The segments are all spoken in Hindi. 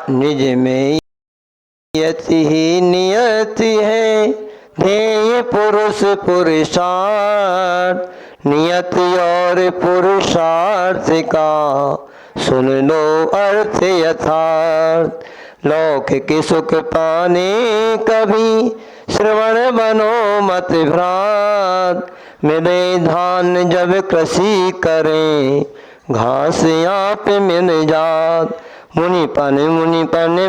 निज में यति ही नियति है, ध्येय पुरुष पुरुषार्थ। नियति और पुरुषार्थ का सुन लो अर्थ यथार्थ। लौकिक सुख पाने कभी श्रवण बनो मत भ्रांत। मिले धान जब कृषि करें, घास आप मिल जात। मुनिपन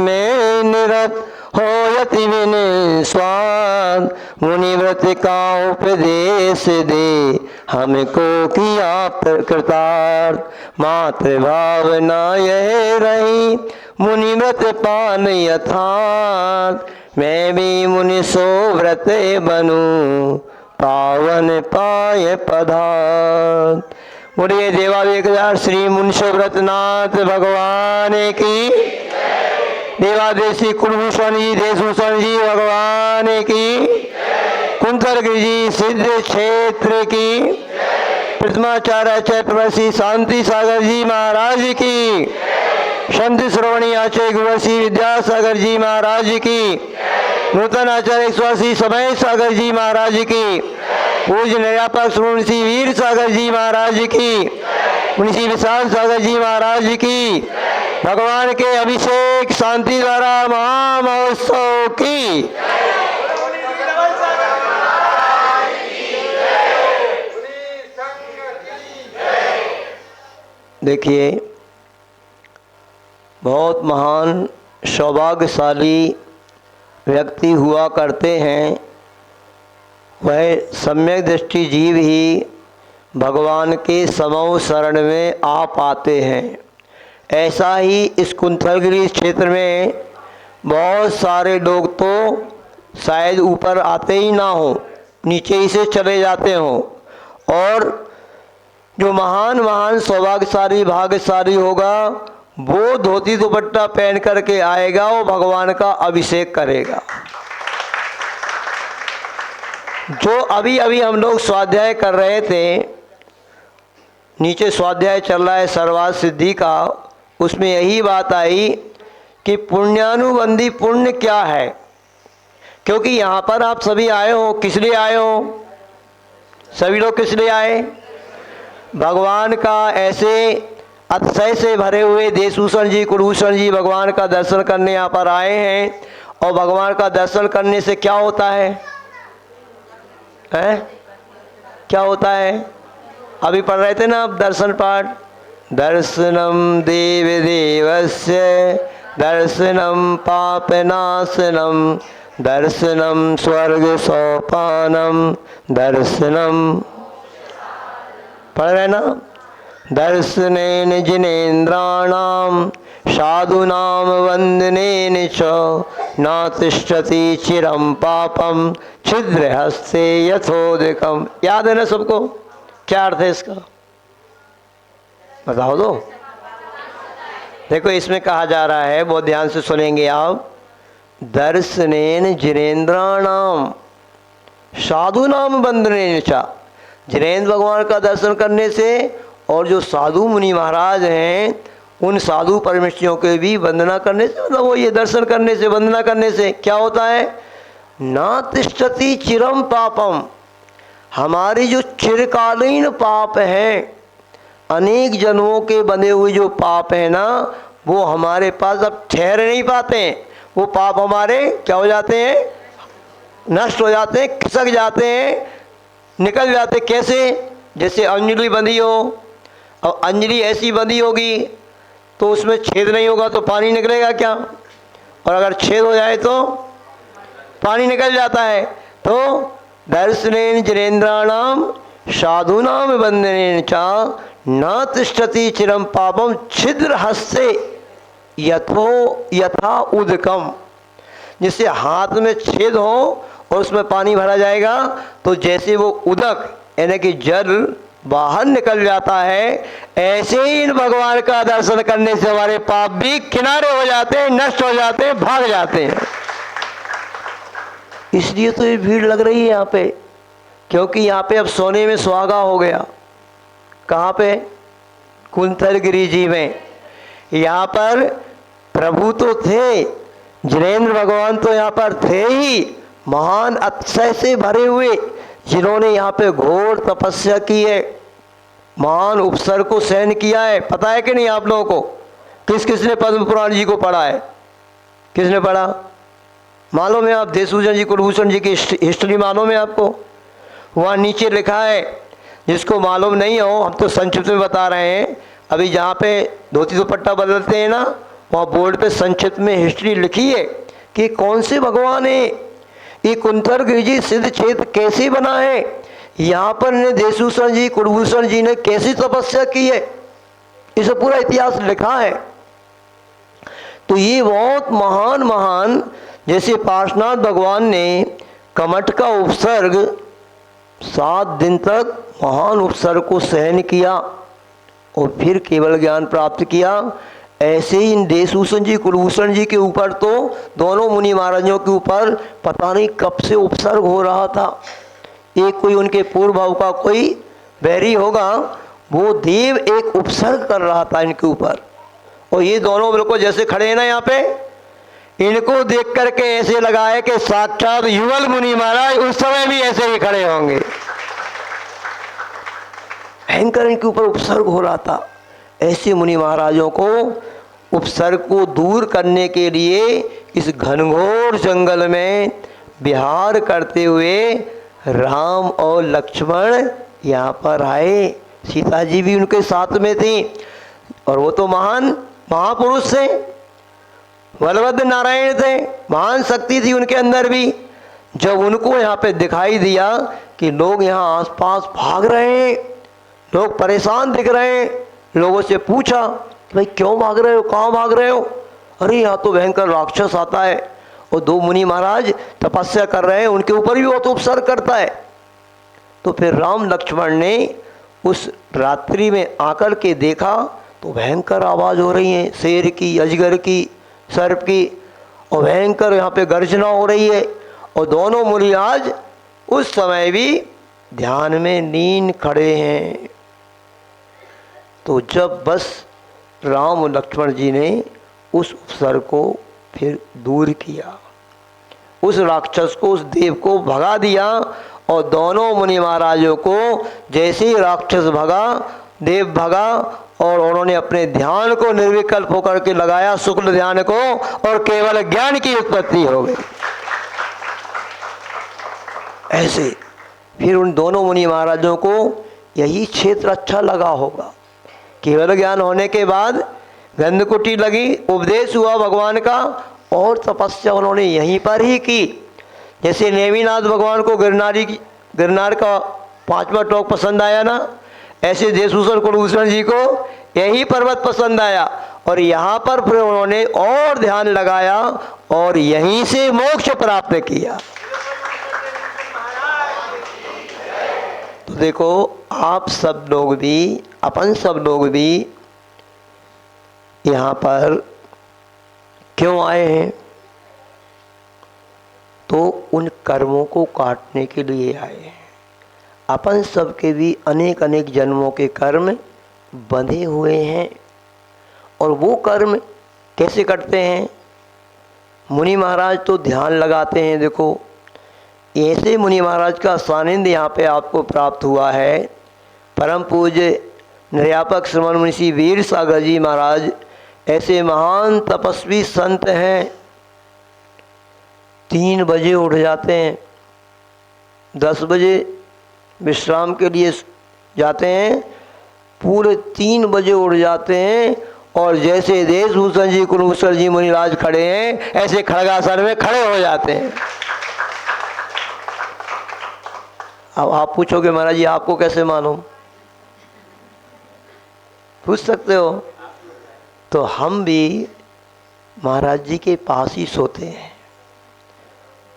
में निरत हो यति विनय स्वाद। मुनि व्रत का उपदेश दे, हमको किया कृतार्थ। मातृभावना यह रही, मुनि व्रत पान यथार्थ। मैं भी मुनि सो व्रत बनूं, पावन पाए पदार्थ। बोलिए देवादेव श्री मुनिशो व्रतनाथ भगवान की। देवादेशी कुलभूषण जी देशभूषण जी भगवान की। कुंतलगिरि जी सिद्ध क्षेत्र की। प्रतिमाचार्य चैत्रवर्षी शांति सागर जी महाराज की। संत श्रवणी आचार्य गुरुवर्षी विद्यासागर जी महाराज की। नूतन आचार्य 180 समय सागर जी महाराज की। पूज्य निर्यापक मुंशी वीर सागर जी महाराज की। मुंशी विशाल सागर जी महाराज की। भगवान के अभिषेक शांति द्वारा महामहोत्सव की। देखिए, बहुत महान सौभाग्यशाली व्यक्ति हुआ करते हैं, वह सम्यक दृष्टि जीव ही भगवान के समूह शरण में आ पाते हैं। ऐसा ही इस कुंतलगिरि क्षेत्र में बहुत सारे लोग तो शायद ऊपर आते ही ना हो, नीचे ही से चले जाते हों। और जो महान सौभाग्यशाली भाग्यशाली होगा, वो धोती दुपट्टा पहन करके आएगा, वो भगवान का अभिषेक करेगा। जो अभी अभी हम लोग स्वाध्याय कर रहे थे, नीचे स्वाध्याय चल रहा है सर्वार्थ सिद्धि का, उसमें यही बात आई कि पुण्यानुबंधी पुण्य क्या है। क्योंकि यहाँ पर आप सभी आए हो, किस लिए आए हो? सभी लोग किस लिए आए? भगवान का ऐसे अतिशय से भरे हुए देशभूषण जी कुलभूषण जी भगवान का दर्शन करने यहाँ पर आए हैं। और भगवान का दर्शन करने से क्या होता है? क्या होता है? अभी पढ़ रहे थे ना आप दर्शन पाठ। दर्शनम देव देवस्य दर्शनम पापनाशनम दर्शनम स्वर्ग सोपानम दर्शनम, पढ़ रहे ना? दर्शनेन जिनेन्द्राणाम साधूनाम वंदनेन च न तिष्ठति चिरम पापम छिद्र हस्ते यथोदकम। याद है ना सबको? क्या अर्थ है इसका? बताओ दो। देखो, इसमें कहा जा रहा है, बहुत ध्यान से सुनेंगे आप। दर्शनेन जिनेन्द्राणाम साधूनाम वंदनेन च, जिनेन्द्र भगवान का दर्शन करने से और जो साधु मुनि महाराज हैं उन साधु परमेष्ठियों के भी वंदना करने से, मतलब वो ये दर्शन करने से वंदना करने से क्या होता है? ना तिष्ठति चिरम पापम, हमारी जो चिरकालीन पाप हैं, अनेक जन्मों के बने हुए जो पाप हैं ना, वो हमारे पास अब ठहर नहीं पाते। वो पाप हमारे क्या हो जाते हैं? नष्ट हो जाते हैं, खिसक जाते हैं, निकल जाते। कैसे? जैसे अंजलि बंधी हो, और अंजलि ऐसी बंधी होगी तो उसमें छेद नहीं होगा तो पानी निकलेगा क्या? और अगर छेद हो जाए तो पानी निकल जाता है। तो दर्शनेन जिनेन्द्राणाम साधूनाम वंदनेन च न तिष्ठति चिरम पापम छिद्र हस्ते यथा उदकम। जिससे हाथ में छेद हो और उसमें पानी भरा जाएगा तो जैसे वो उदक यानी कि जल बाहर निकल जाता है, ऐसे ही इन भगवान का दर्शन करने से हमारे पाप भी किनारे हो जाते हैं, नष्ट हो जाते हैं, भाग जाते हैं। इसलिए तो ये भीड़ लग रही है यहाँ पे, क्योंकि यहाँ पे अब सोने में सुहागा हो गया। कहाँ पे? कुंतलगिरि जी में। यहाँ पर प्रभु तो थे, जिनेंद्र भगवान तो यहाँ पर थे ही, महान अतिशय से भरे हुए, जिन्होंने यहाँ पे घोर तपस्या की है, महान उपसर्ग को सहन किया है। पता है कि नहीं आप लोगों को? किसने पद्म पुराण जी को पढ़ा है? किसने पढ़ा? मालूम है? आप देशभूषण जी, कुलभूषण जी की हिस्ट्री मालूम है आपको? वहाँ नीचे लिखा है, जिसको मालूम नहीं हो हम तो संक्षिप्त में बता रहे हैं। अभी जहाँ पे धोती दुपट्टा बदलते हैं ना, वहाँ बोर्ड पे संक्षिप्त में हिस्ट्री लिखी है कि कौन से भगवान है, ये कुंतर गिरिजी सिद्ध क्षेत्र कैसे बना है, यहाँ पर ने देशभूषण जी, कुलभूषण जी ने कैसी तपस्या की है, इसे पूरा इतिहास लिखा है। तो ये बहुत महान महान, जैसे पार्श्वनाथ भगवान ने कमठ का उपसर्ग 7 दिन तक महान उपसर्ग को सहन किया और फिर केवल ज्ञान प्राप्त किया, ऐसे ही इन देशभूषण जी, कुलभूषण जी के ऊपर तो दोनों मुनि महाराजों के ऊपर पता नहीं कब से उपसर्ग हो रहा था। एक कोई उनके पूर्व भाव का कोई बैरी होगा, वो देव एक उपसर्ग कर रहा था इनके ऊपर, और ये दोनों बिल्कुल जैसे खड़े हैं ना यहाँ पे, इनको देख करके ऐसे लगा है कि साक्षात युगल मुनि महाराज उस समय भी ऐसे ही खड़े होंगे। भयंकर इनके ऊपर उपसर्ग हो रहा था। ऐसे मुनि महाराजों को उपसर्ग को दूर करने के लिए इस घनघोर जंगल में विहार करते हुए राम और लक्ष्मण यहाँ पर आए। सीता जी भी उनके साथ में थी, और वो तो महान महापुरुष थे, बलभद्र नारायण थे, महान शक्ति थी उनके अंदर भी। जब उनको यहाँ पे दिखाई दिया कि लोग यहाँ आसपास भाग रहे हैं, लोग परेशान दिख रहे हैं, लोगों से पूछा कि भाई क्यों भाग रहे हो, कहाँ भाग रहे हो? अरे यहाँ तो भयंकर राक्षस आता है, और 2 मुनि महाराज तपस्या कर रहे हैं, उनके ऊपर भी वो तो उपसर्ग करता है। तो फिर राम लक्ष्मण ने उस रात्रि में आकर के देखा तो भयंकर आवाज़ हो रही है, शेर की, अजगर की, सर्प की, और भयंकर यहाँ पे गर्जना हो रही है, और दोनों मुनि आज उस समय भी ध्यान में लीन खड़े हैं। तो जब बस राम और लक्ष्मण जी ने उस उपसर्ग को फिर दूर किया, उस राक्षस को, उस देव को भगा दिया, और दोनों मुनि महाराजों को जैसे ही राक्षस भगा, देव भगा, और उन्होंने अपने ध्यान को निर्विकल्प होकर के लगाया, शुक्ल ध्यान को, और केवल ज्ञान की उत्पत्ति हो गई। ऐसे फिर उन दोनों मुनि महाराजों को यही क्षेत्र अच्छा लगा होगा। केवल ज्ञान होने के बाद गंधकुटी लगी, उपदेश हुआ भगवान का, और तपस्या उन्होंने यहीं पर ही की। जैसे नेमिनाथ भगवान को गिरनार का 5वां टोक पसंद आया ना, ऐसे देशभूषण कुलभूषण जी को यही पर्वत पसंद आया, और यहाँ पर फिर उन्होंने और ध्यान लगाया और यहीं से मोक्ष प्राप्त किया। तो देखो, आप सब लोग भी, अपन सब लोग भी यहाँ पर क्यों आए हैं? तो उन कर्मों को काटने के लिए आए हैं। अपन सब के भी अनेक अनेक जन्मों के कर्म बंधे हुए हैं, और वो कर्म कैसे कटते हैं? मुनि महाराज तो ध्यान लगाते हैं। देखो, ऐसे मुनि महाराज का सानिध्य यहाँ पे आपको प्राप्त हुआ है। परम पूज्य निर्यापक श्रमण मुनि वीर सागर जी महाराज ऐसे महान तपस्वी संत हैं। 3 बजे उठ जाते हैं, 10 बजे विश्राम के लिए जाते हैं, पूरे 3 बजे उठ जाते हैं, और जैसे देशभूषण जी, कुलभूषण जी मुनिराज खड़े हैं, ऐसे खड़गासन में खड़े हो जाते हैं। अब आप पूछोगे महाराज जी आपको कैसे मालूम? पूछ सकते हो। तो हम भी महाराज जी के पास ही सोते हैं।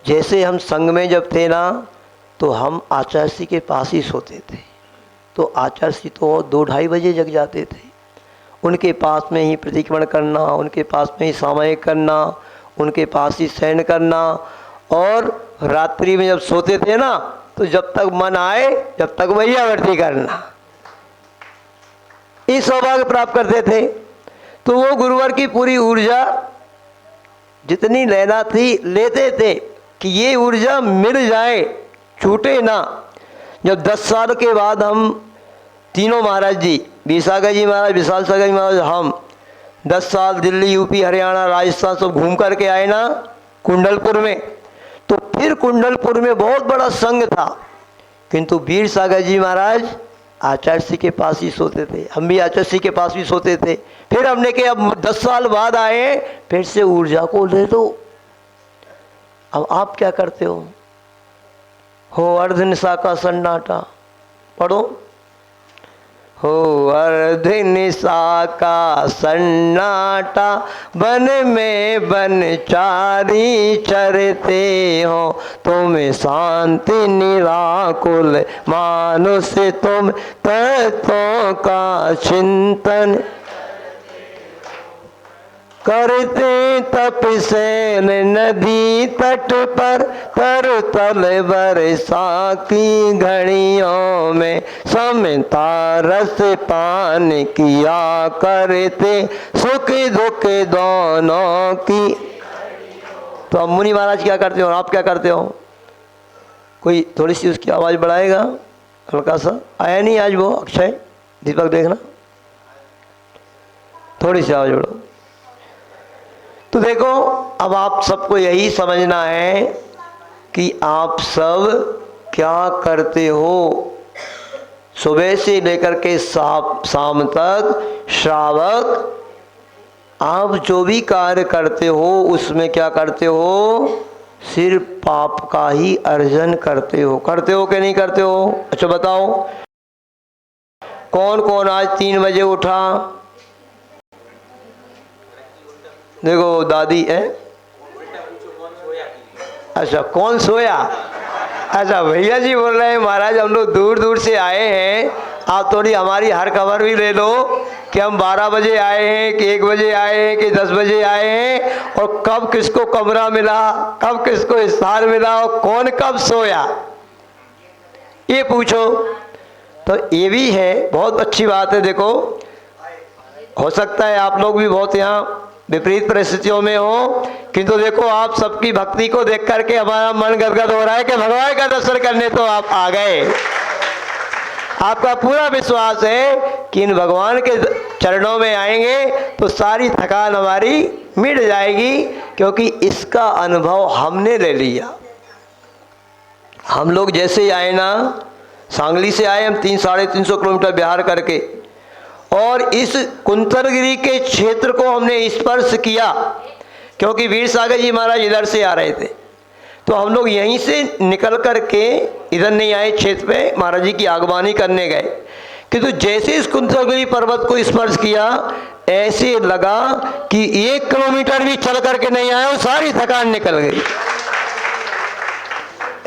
जैसे हम संघ में जब थे ना, तो हम आचार्य जी के पास ही सोते थे। तो आचार्य जी तो 2-2:30 बजे जग जाते थे। उनके पास में ही प्रतिक्रमण करना, उनके पास में ही सामयिक करना, उनके पास ही शयन करना, और रात्रि में जब सोते थे ना, तो जब तक मन आए जब तक वही आवृत्ति करना, इस सौभाग्य प्राप्त करते थे। तो वो गुरुवर की पूरी ऊर्जा जितनी लेना थी लेते थे कि ये ऊर्जा मिल जाए, छूटे ना। जब 10 साल के बाद हम तीनों महाराज जी, वीर सागर जी महाराज, विशाल सागर जी महाराज, हम 10 साल दिल्ली, यूपी, हरियाणा, राजस्थान सब घूम करके आए ना कुंडलपुर में, तो फिर कुंडलपुर में बहुत बड़ा संघ था, किंतु वीर सागर जी महाराज आचार्य जी के पास ही सोते थे, हम भी आचार्य जी के पास भी सोते थे। फिर हमने कहा अब 10 साल बाद आए, फिर से ऊर्जा को ले दो। अब आप क्या करते हो अर्ध निशा का सन्नाटा, पढ़ो। हो अर्ध निशा का सन्नाटा, वन में बनचारी चरते हो, तुम शांति निराकुल मानुष, तुम तत्वों का चिंतन करते, तप से नदी तट पर तर तल बरसा की घड़ियों में, समता रस पान किया करते, सुख दुख दोनों की। तो अब मुनि महाराज क्या करते हो और आप क्या करते हो? कोई थोड़ी सी उसकी आवाज़ बढ़ाएगा, हल्का सा। आया नहीं आज वो अक्षय, दीपक देखना, थोड़ी सी आवाज़ बढ़ाओ। तो देखो, अब आप सबको यही समझना है कि आप सब क्या करते हो। सुबह से लेकर के शाम तक श्रावक आप जो भी कार्य करते हो उसमें क्या करते हो? सिर्फ पाप का ही अर्जन करते हो। करते हो कि नहीं करते हो? अच्छा बताओ, कौन कौन आज 3 बजे उठा? देखो दादी है, अच्छा कौन सोया? अच्छा भैया जी बोल रहे हैं महाराज हम लोग दूर दूर से आए हैं, आप थोड़ी हमारी हर खबर भी ले लो कि हम 12 बजे आए हैं कि 1 बजे आए हैं कि 10 बजे आए हैं, और कब किसको कमरा मिला, कब किसको स्थान मिला, और कौन कब सोया, ये पूछो। तो ये भी है, बहुत अच्छी बात है। देखो, हो सकता है आप लोग भी बहुत यहाँ विपरीत परिस्थितियों में हो, किंतु देखो आप सबकी भक्ति को देख करके हमारा मन गदगद हो रहा है कि भगवान का दर्शन करने तो आप आ गए। आपका पूरा विश्वास है कि इन भगवान के चरणों में आएंगे तो सारी थकान हमारी मिट जाएगी, क्योंकि इसका अनुभव हमने ले लिया। हम लोग जैसे ही आए ना, सांगली से आए हम 300-350 किलोमीटर बिहार करके, और इस कुंतलगिरी के क्षेत्र को हमने स्पर्श किया, क्योंकि वीर सागर जी महाराज इधर से आ रहे थे, तो हम लोग यहीं से निकल करके इधर नहीं आए, क्षेत्र पे महाराज जी की आगवानी करने गए। किंतु जैसे इस कुंतलगिरी पर्वत को स्पर्श किया, ऐसे लगा कि 1 किलोमीटर भी चल करके नहीं आए और सारी थकान निकल गई।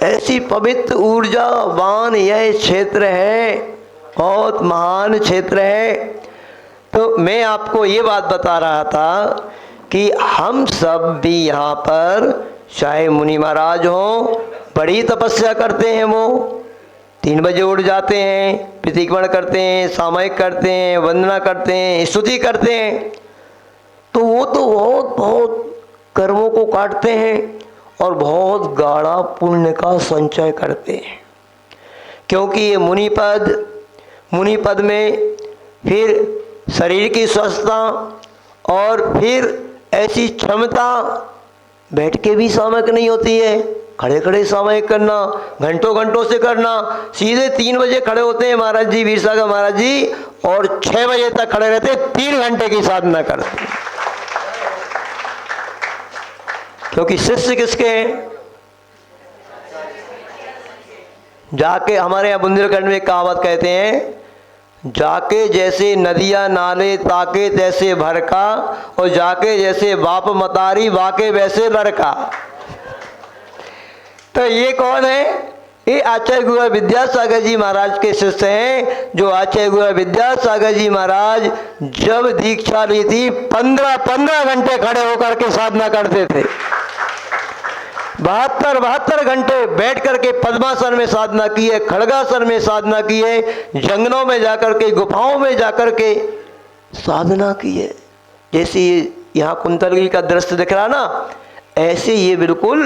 ऐसी पवित्र ऊर्जावान यह क्षेत्र है, बहुत महान क्षेत्र है। तो मैं आपको ये बात बता रहा था कि हम सब भी यहाँ पर, चाहे मुनि महाराज हो, बड़ी तपस्या करते हैं। वो 3 बजे उठ जाते हैं, प्रतिक्रमण करते हैं, सामयिक करते हैं, वंदना करते हैं, स्तुति करते हैं। तो वो तो बहुत बहुत कर्मों को काटते हैं और बहुत गाढ़ा पुण्य का संचय करते हैं, क्योंकि ये मुनि पद में फिर शरीर की स्वस्थता और फिर ऐसी क्षमता, बैठ के भी सामयिक नहीं होती है, खड़े खड़े सामयिक करना, घंटों घंटों से करना। सीधे 3 बजे खड़े होते हैं महाराज जी, वीर सागर महाराज जी, और 6 बजे तक खड़े रहते, 3 घंटे की साधना करते। क्योंकि शिष्य किसके हैं? जाके, हमारे यहाँ बुंदेलखंड में कहावत कहते हैं, जाके जैसे नदियाँ नाले ताके तैसे भरका, और जाके जैसे बाप मतारी वाके वैसे लड़का। तो ये कौन है? ये आचार्य गुरु विद्यासागर जी महाराज के शिष्य हैं, जो आचार्य गुरु विद्यासागर जी महाराज जब दीक्षा ली थी 15 घंटे खड़े होकर के साधना करते थे। 72 घंटे बैठ करके पद्मासन में साधना की है, खड़गासन में साधना की है, जंगलों में जाकर के, गुफाओं में जाकर के साधना की है। जैसे यहाँ कुंतलगिरी का दृश्य दिख रहा ना, ऐसे ये बिल्कुल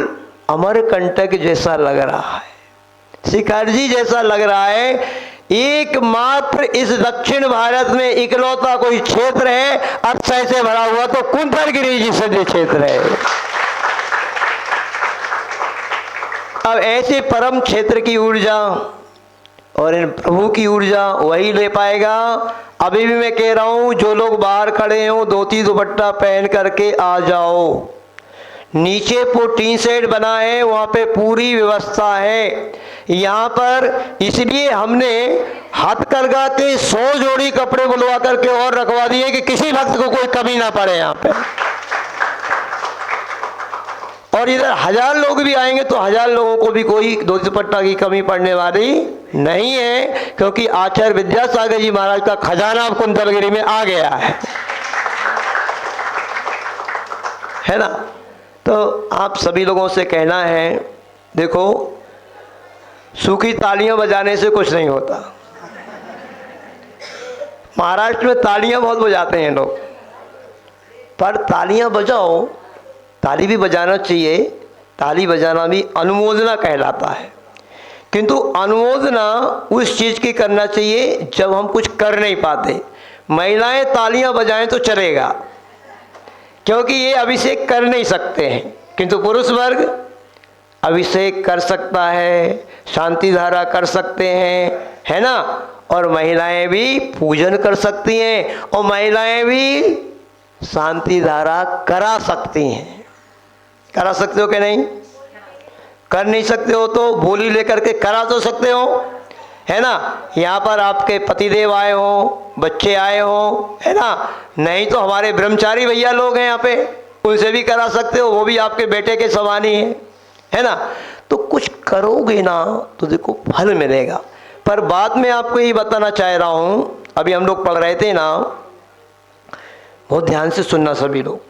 अमरकंटक जैसा लग रहा है, शिखर जी जैसा लग रहा है। एकमात्र इस दक्षिण भारत में इकलौता कोई क्षेत्र है अक्षय से भरा हुआ तो कुंतलगिरी जी से जो क्षेत्र है। अब ऐसे परम क्षेत्र की ऊर्जा और इन प्रभु की ऊर्जा वही ले पाएगा। अभी भी मैं कह रहा हूं, जो लोग बाहर खड़े हो धोती दुपट्टा पहन करके आ जाओ। नीचे टीन शेड बना है, वहाँ पे पूरी व्यवस्था है। यहाँ पर इसलिए हमने हथकरघा के 100 जोड़ी कपड़े बुलवा करके और रखवा दिए कि किसी भक्त को कोई कमी ना पड़े यहाँ पे। और इधर 1000 लोग भी आएंगे तो 1000 लोगों को भी कोई धोती दुपट्टा की कमी पड़ने वाली नहीं है, क्योंकि आचार्य विद्यासागर जी महाराज का खजाना कुंतलगिरी में आ गया है ना। तो आप सभी लोगों से कहना है, देखो सूखी तालियां बजाने से कुछ नहीं होता। महाराष्ट्र में तालियां बहुत बजाते हैं लोग, पर तालियां बजाओ, ताली भी बजाना चाहिए, ताली बजाना भी अनुमोदना कहलाता है। किंतु अनुमोदना उस चीज़ की करना चाहिए जब हम कुछ कर नहीं पाते। महिलाएं तालियां बजाएं तो चलेगा, क्योंकि ये अभिषेक कर नहीं सकते हैं, किंतु पुरुष वर्ग अभिषेक कर सकता है, शांति धारा कर सकते हैं, है ना। और महिलाएं भी पूजन कर सकती हैं और महिलाएं भी शांति धारा करा सकती हैं। करा सकते हो कि नहीं? कर नहीं सकते हो तो बोली लेकर के करा तो सकते हो, है ना। यहाँ पर आपके पतिदेव आए हो, बच्चे आए हो, है ना। नहीं तो हमारे ब्रह्मचारी भैया लोग हैं यहाँ पे, उनसे भी करा सकते हो, वो भी आपके बेटे के समान ही है ना। तो कुछ करोगे ना तो देखो फल मिलेगा। पर बात में आपको यही बताना चाह रहा हूँ, अभी हम लोग पढ़ रहे थे ना, बहुत ध्यान से सुनना सभी लोग,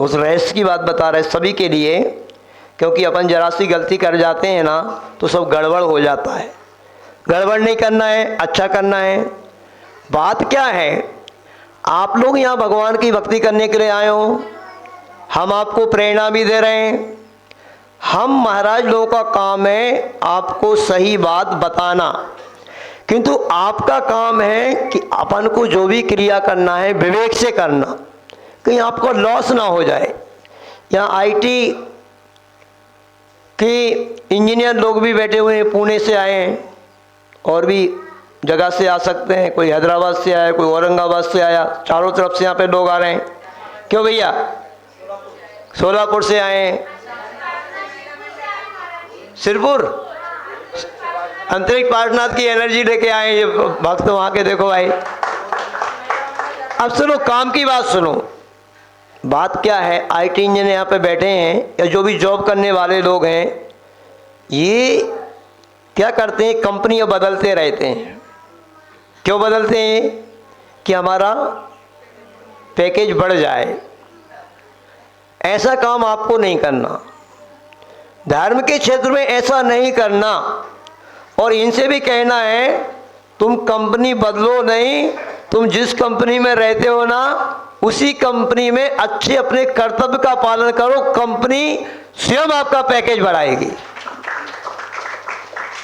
उस रहस्य की बात बता रहे सभी के लिए, क्योंकि अपन जरा सी गलती कर जाते हैं ना तो सब गड़बड़ हो जाता है। गड़बड़ नहीं करना है, अच्छा करना है। बात क्या है, आप लोग यहाँ भगवान की भक्ति करने के लिए आए हो, हम आपको प्रेरणा भी दे रहे हैं। हम महाराज लोगों का काम है आपको सही बात बताना, किंतु आपका काम है कि अपन को जो भी क्रिया करना है विवेक से करना, कहीं आपको लॉस ना हो जाए। यहाँ आईटी के इंजीनियर लोग भी बैठे हुए हैं, पुणे से आए हैं, और भी जगह से आ सकते हैं, कोई हैदराबाद से आया, कोई औरंगाबाद से आया, चारों तरफ से यहाँ पे लोग आ रहे हैं। क्यों भैया? सोलापुर से आए हैं, सिरपुर अंतरिक्ष पार्शनाथ की एनर्जी लेके आए ये भक्त वहाँ के। देखो भाई, अब सुनो, काम की बात सुनो। बात क्या है, आईटी इंजीनियर यहाँ पे बैठे हैं या जो भी जॉब करने वाले लोग हैं, ये क्या करते हैं, कंपनियां बदलते रहते हैं। क्यों बदलते हैं? कि हमारा पैकेज बढ़ जाए। ऐसा काम आपको नहीं करना, धर्म के क्षेत्र में ऐसा नहीं करना। और इनसे भी कहना है, तुम कंपनी बदलो नहीं, तुम जिस कंपनी में रहते हो ना उसी कंपनी में अच्छे अपने कर्तव्य का पालन करो, कंपनी स्वयं आपका पैकेज बढ़ाएगी।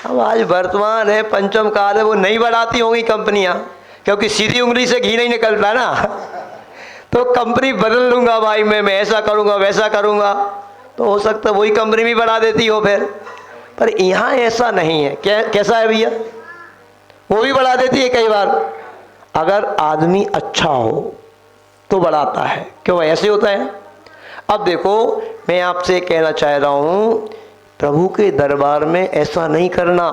अब आज वर्तमान है, पंचम काल है, वो नहीं बढ़ाती होंगी कंपनियां, क्योंकि सीधी उंगली से घी नहीं निकलता ना। तो कंपनी बदल लूंगा भाई, मैं ऐसा करूंगा वैसा करूंगा, तो हो सकता है वही कंपनी भी बढ़ा देती हो फिर। पर यहाँ ऐसा नहीं है। कैसा है भैया? वो भी बढ़ा देती है कई बार। अगर आदमी अच्छा हो तो बढ़ाता है। क्यों भाई, ऐसे होता है? अब देखो, मैं आपसे कहना चाह रहा हूँ, प्रभु के दरबार में ऐसा नहीं करना।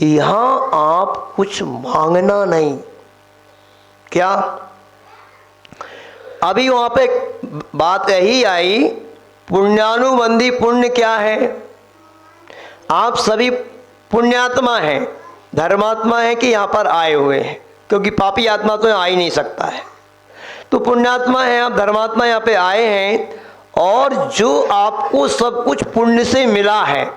यहाँ आप कुछ मांगना नहीं। क्या? अभी वहाँ पे बात यही आई, पुण्यानुबंधी पुण्य क्या है? आप सभी पुण्यात्मा हैं, धर्मात्मा हैं कि यहाँ पर आए हुए हैं, क्योंकि पापी आत्मा तो यहाँ आ ही नहीं सकता है। तो पुण्यात्मा हैं आप, धर्मात्मा यहाँ पे आए हैं, और जो आपको सब कुछ पुण्य से मिला है,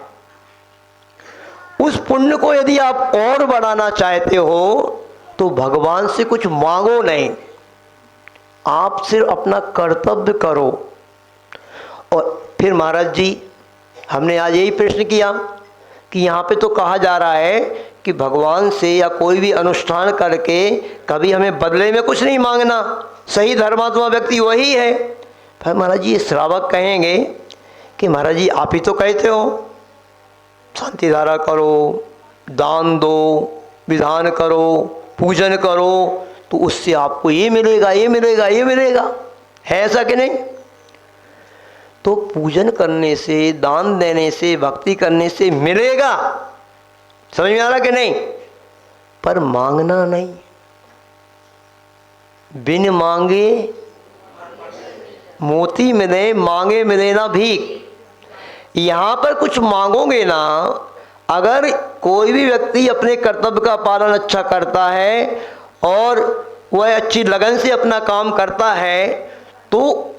उस पुण्य को यदि आप और बढ़ाना चाहते हो तो भगवान से कुछ मांगो नहीं। आप सिर्फ अपना कर्तव्य करो। और फिर महाराज जी हमने आज यही प्रश्न किया कि यहाँ पे तो कहा जा रहा है कि भगवान से या कोई भी अनुष्ठान करके कभी हमें बदले में कुछ नहीं मांगना, सही धर्मात्मा व्यक्ति वही है। फिर महाराज जी ये श्रावक कहेंगे कि महाराज जी आप ही तो कहते हो शांति धारा करो, दान दो, विधान करो, पूजन करो, तो उससे आपको ये मिलेगा, ये मिलेगा, ये मिलेगा, है ऐसा कि नहीं? तो पूजन करने से, दान देने से, भक्ति करने से मिलेगा, समझ में आ रहा कि नहीं? पर मांगना नहीं। बिन मांगे मोती मिले, मांगे मिले ना भीख। यहाँ पर कुछ मांगोगे ना, अगर कोई भी व्यक्ति अपने कर्तव्य का पालन अच्छा करता है और वह अच्छी लगन से अपना काम करता है, तो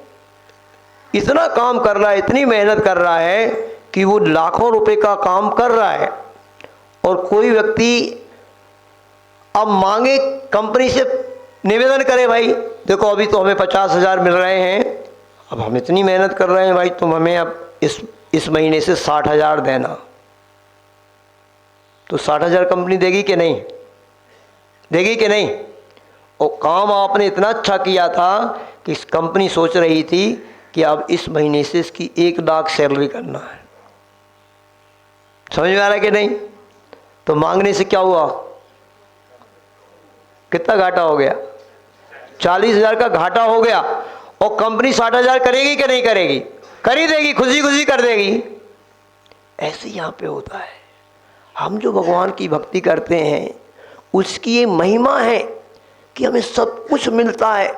इतना काम कर रहा है, इतनी मेहनत कर रहा है कि वो लाखों रुपए का काम कर रहा है। और कोई व्यक्ति अब मांगे, कंपनी से निवेदन करे, भाई देखो अभी तो हमें 50,000 मिल रहे हैं, अब हम इतनी मेहनत कर रहे हैं भाई, तुम हमें अब इस महीने से 60,000 देना। तो 60,000 कंपनी देगी कि नहीं? देगी कि नहीं? और काम आपने इतना अच्छा किया था कि इस कंपनी सोच रही थी कि अब इस महीने से इसकी 1 लाख सैलरी करना है। समझ में आ रहा है कि नहीं? तो मांगने से क्या हुआ? कितना घाटा हो गया? 40,000 का घाटा हो गया। और कंपनी 60,000 करेगी कि नहीं करेगी? कर ही देगी, खुशी खुशी कर देगी। ऐसे यहाँ पे होता है। हम जो भगवान की भक्ति करते हैं उसकी ये महिमा है कि हमें सब कुछ मिलता है।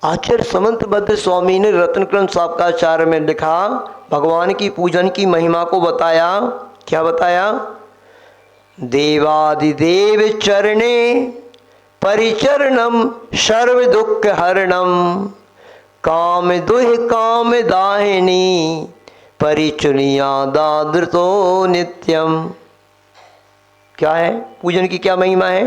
आचार्य समंतभद्र स्वामी ने रत्नक्रंथ साहब का आचार्य में लिखा, भगवान की पूजन की महिमा को बताया। क्या बताया? देवादिदेव चरणे परिचरणम सर्व दुख हरणम काम दुह काम दाहिनी परिचुनिया दादृतो नित्यम। क्या है? पूजन की क्या महिमा है?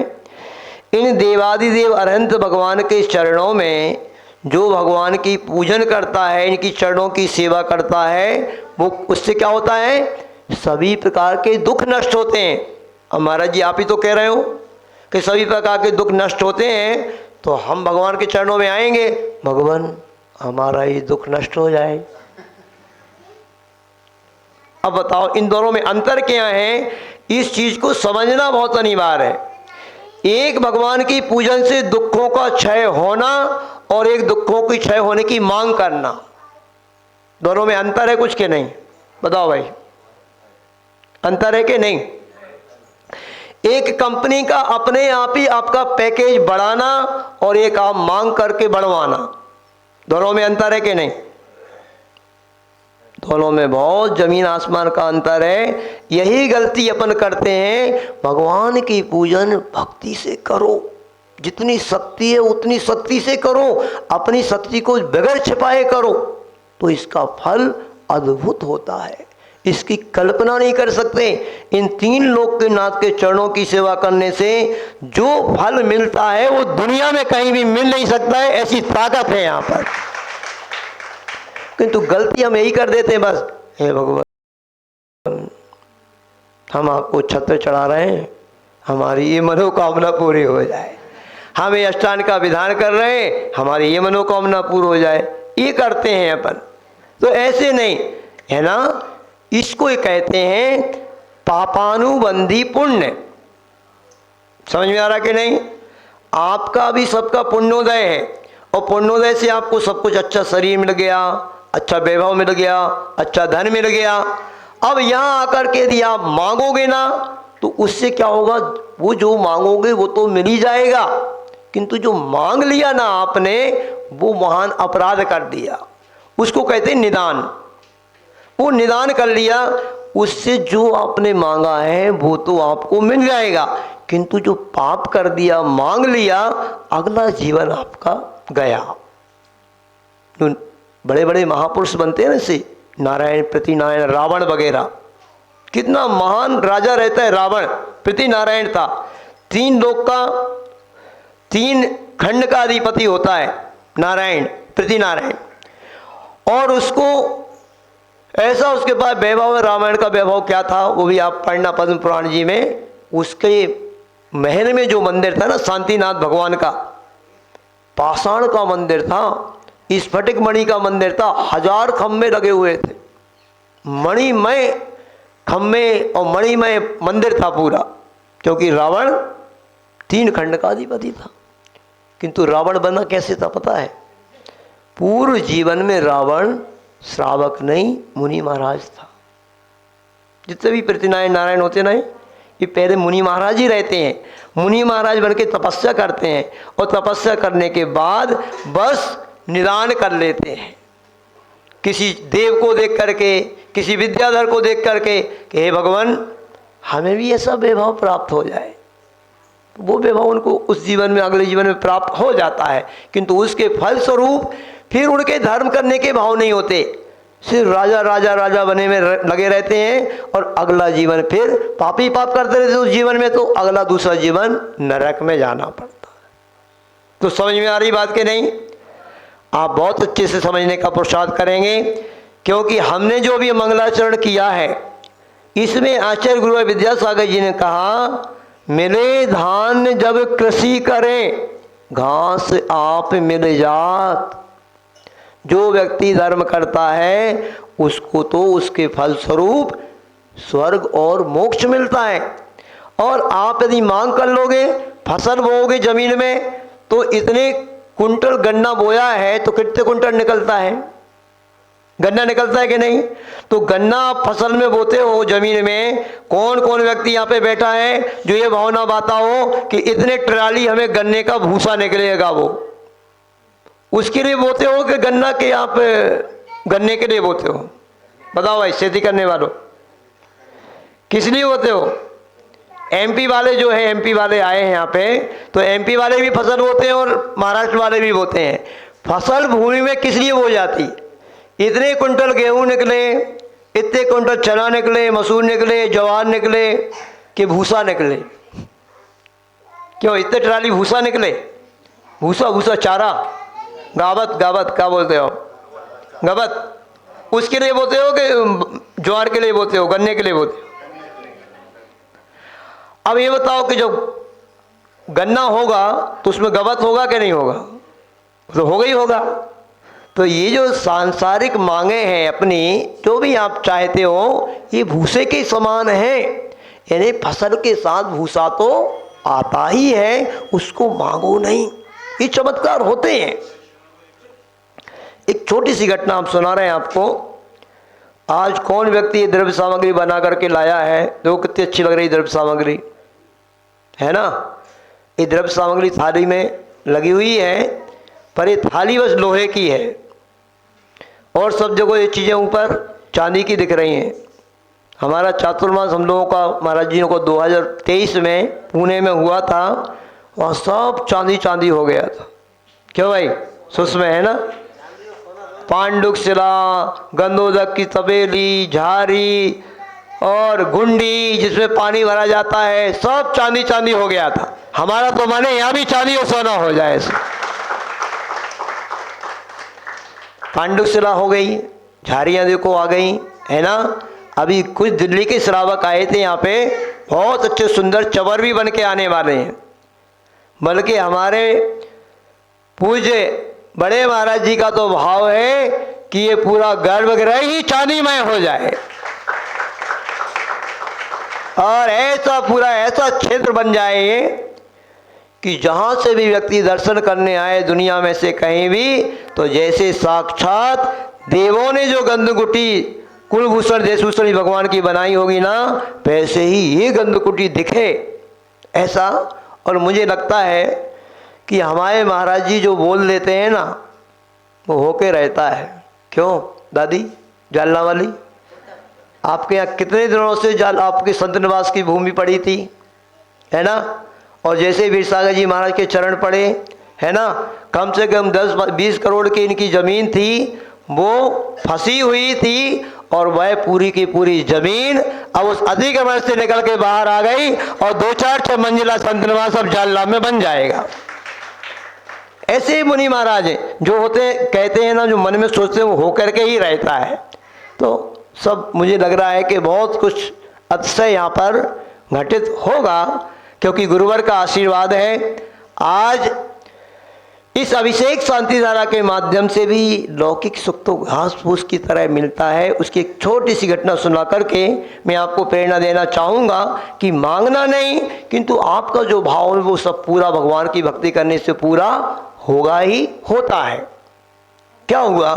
इन देवादिदेव अरहंत भगवान के चरणों में जो भगवान की पूजन करता है, इनकी चरणों की सेवा करता है, वो उससे क्या होता है? सभी प्रकार के दुख नष्ट होते हैं। अब महाराज जी आप ही तो कह रहे हो कि सभी प्रकार के दुख नष्ट होते हैं, तो हम भगवान के चरणों में आएंगे, भगवान हमारा ये दुख नष्ट हो जाए। अब बताओ इन दोनों में अंतर क्या है? इस चीज को समझना बहुत अनिवार्य है। एक भगवान की पूजन से दुखों का क्षय होना और एक दुखों की क्षय होने की मांग करना, दोनों में अंतर है कुछ के नहीं? बताओ भाई, अंतर है कि नहीं? एक कंपनी का अपने आप ही आपका पैकेज बढ़ाना और एक आप मांग करके बढ़वाना, दोनों में अंतर है कि नहीं? दोनों में बहुत जमीन आसमान का अंतर है। यही गलती अपन करते हैं। भगवान की पूजन भक्ति से करो, जितनी शक्ति है उतनी शक्ति से करो, अपनी शक्ति को बगैर छिपाए करो, तो इसका फल अद्भुत होता है, इसकी कल्पना नहीं कर सकते। इन 3 लोक के नाथ के चरणों की सेवा करने से जो फल मिलता है वो दुनिया में कहीं भी मिल नहीं सकता है, ऐसी ताकत है यहाँ पर। किंतु गलती हम यही कर देते हैं, बस हे भगवान हम आपको छत्र चढ़ा रहे हैं, हमारी ये मनोकामना पूरी हो जाए, हम ये अष्टांग का विधान कर रहे हैं, हमारी ये मनोकामना पूरी हो जाए, ये करते हैं अपन। तो ऐसे नहीं है ना, इसको ये कहते हैं पापानुबंधी पुण्य। समझ में आ रहा कि नहीं? आपका भी सबका पुण्योदय है, और पुण्योदय से आपको सब कुछ, अच्छा शरीर मिल गया, अच्छा वैभव मिल गया, अच्छा धन मिल गया। अब यहाँ आकर के यदि आप मांगोगे ना, तो उससे क्या होगा? वो जो मांगोगे वो तो मिल ही जाएगा, किंतु जो मांग लिया ना आपने, वो महान अपराध कर दिया। उसको कहते हैं निदान। वो निदान कर लिया, उससे जो आपने मांगा है वो तो आपको मिल जाएगा, किंतु जो पाप कर दिया, मांग लिया, अगला जीवन आपका गया। बड़े बड़े महापुरुष बनते हैं ना, से नारायण, पृथ्वीनारायण, रावण वगैरह, कितना महान राजा रहता है रावण। पृथ्वीनारायण था, 3 लोक का, 3 खंड का अधिपति होता है, नारायण, पृथ्वी नारायण। और उसको ऐसा उसके पास वैभव, रामायण का वैभव क्या था वो भी आप पढ़ना पद्म पुराण जी में। उसके महल में जो मंदिर था ना शांतिनाथ भगवान का, पाषाण का मंदिर था, स्फटिक मणि का मंदिर था, 1000 खम्भे लगे हुए थे, मणिमय खम्भे और मणिमय मंदिर था पूरा। क्योंकि रावण 3 खंड का अधिपति था। किंतु रावण बना कैसे था पता है? पूर्व जीवन में रावण श्रावक नहीं, मुनि महाराज था। जितने भी पृथ्वीनारायण नारायण होते ना, ये पहले मुनि महाराज ही रहते हैं। मुनि महाराज बन के तपस्या करते हैं और तपस्या करने के बाद बस निदान कर लेते हैं, किसी देव को देख करके, किसी विद्याधर को देख करके कि हे भगवान हमें भी ऐसा वैभव प्राप्त हो जाए। वो वैभव उनको उस जीवन में, अगले जीवन में प्राप्त हो जाता है, किंतु उसके फलस्वरूप फिर उनके धर्म करने के भाव नहीं होते, सिर्फ राजा राजा राजा बने में लगे रहते हैं और अगला जीवन फिर पापी पाप करते रहते उस जीवन में, तो अगला दूसरा जीवन नरक में जाना पड़ता है। तो समझ में आ रही बात कि नहीं? आप बहुत अच्छे से समझने का पुरुषार्थ करेंगे, क्योंकि हमने जो भी मंगलाचरण किया है इसमें आचार्य गुरु विद्यासागर जी ने कहा, मिले धान जब कृषि करें, घास आप मिल जात। जो व्यक्ति धर्म करता है उसको तो उसके फलस्वरूप स्वर्ग और मोक्ष मिलता है। और आप यदि मांग कर लोगे, फसल बोओगे जमीन में, तो इतने कुंटल गन्ना बोया है तो कितने कुंटल निकलता है? गन्ना निकलता है कि नहीं? तो गन्ना आप फसल में बोते हो जमीन में, कौन कौन व्यक्ति यहाँ पे बैठा है जो ये भावना बाता हो कि इतने ट्राली हमें गन्ने का भूसा निकलेगा, वो उसके लिए बोते हो कि गन्ना के आप गन्ने के लिए बोते हो? बताओ भाई, खेती करने वालों किस लिए बोते हो? एमपी वाले जो है, एमपी वाले आए हैं यहाँ पे, तो एमपी वाले भी फसल बोते हैं और महाराष्ट्र वाले भी बोते हैं। फसल भूमि में किस लिए बो जाती? इतने कुंटल गेहूं निकले, इतने कुंटल चना निकले, मसूर निकले, जवार निकले कि भूसा निकले। क्यों इतने ट्राली भूसा निकले? भूसा भूसा चारा, गावत, गावत क्या बोलते हो? गबत, उसके लिए बोते हो कि ज्वार के लिए बोते हो, गन्ने के लिए बोते हो? अब ये बताओ कि जब गन्ना होगा तो उसमें गबत होगा कि नहीं होगा? तो होगा ही होगा। तो ये जो सांसारिक मांगे हैं अपनी, जो भी आप चाहते हो, ये भूसे के समान है। यानी फसल के साथ भूसा तो आता ही है, उसको मांगो नहीं। ये चमत्कार होते हैं। एक छोटी सी घटना हम सुना रहे हैं आपको। आज कौन व्यक्ति ये द्रव्य सामग्री बना करके लाया है? देखो कितनी अच्छी लग रही द्रव्य सामग्री, है ना? ये द्रव्य सामग्री थाली में लगी हुई है, पर ये थाली बस लोहे की है और सब जगह ये चीज़ें ऊपर चांदी की दिख रही हैं। हमारा चातुर्मास हम लोगों का, महाराज जी को 2023 में पुणे में हुआ था, वहाँ सब चांदी चांदी हो गया था। क्यों भाई? सुषम है ना? पांडुक शिला, गंधोदक की तबेली, झारी और गुंडी जिसमें पानी भरा जाता है, सब चांदी चांदी हो गया था। हमारा तो माने यहाँ भी चांदी और सोना हो जाए। पांडुक शिला हो गई, झारियाँ देखो आ गई, है ना? अभी कुछ दिल्ली के श्रावक आए थे यहाँ पे, बहुत अच्छे सुंदर चवर भी बन के आने वाले हैं। बल्कि हमारे पूज्य बड़े महाराज जी का तो भाव है कि ये पूरा गर्भगृह ही चांदीमय हो जाए और ऐसा पूरा ऐसा क्षेत्र बन जाए कि जहाँ से भी व्यक्ति दर्शन करने आए दुनिया में से कहीं भी, तो जैसे साक्षात देवों ने जो गंधकुटी कुलभूषण देशभूषण भगवान की बनाई होगी ना, वैसे ही ये गंधकुटी दिखे ऐसा। और मुझे लगता है कि हमारे महाराज जी जो बोल देते हैं ना, वो होके रहता है। क्यों दादी जालना वाली, आपके यहाँ कितने दिनों से आपके संत निवास की भूमि पड़ी थी, है ना? और जैसे वीरसागर जी महाराज के चरण पड़े, है ना, कम से कम 10-20 करोड़ की इनकी ज़मीन थी, वो फंसी हुई थी और वह पूरी की पूरी ज़मीन अब उस अतिक्रमण से निकल के बाहर आ गई और 2-4-6 मंजिला संत निवास अब जालना में बन जाएगा। ऐसे ही मुनि महाराज हैं, जो होते कहते हैं ना, जो मन में सोचते हैं वो होकर के ही रहता है। तो सब मुझे लग रहा है कि बहुत कुछ अतिशय यहाँ पर घटित होगा, क्योंकि गुरुवर का आशीर्वाद है। आज इस अभिषेक शांति धारा के माध्यम से भी लौकिक सुख तो घास फूस की तरह मिलता है। उसकी एक छोटी सी घटना सुना करके मैं आपको प्रेरणा देना चाहूँगा कि मांगना नहीं, किंतु आपका जो भाव है वो सब पूरा भगवान की भक्ति करने से पूरा होगा ही होता है। क्या हुआ,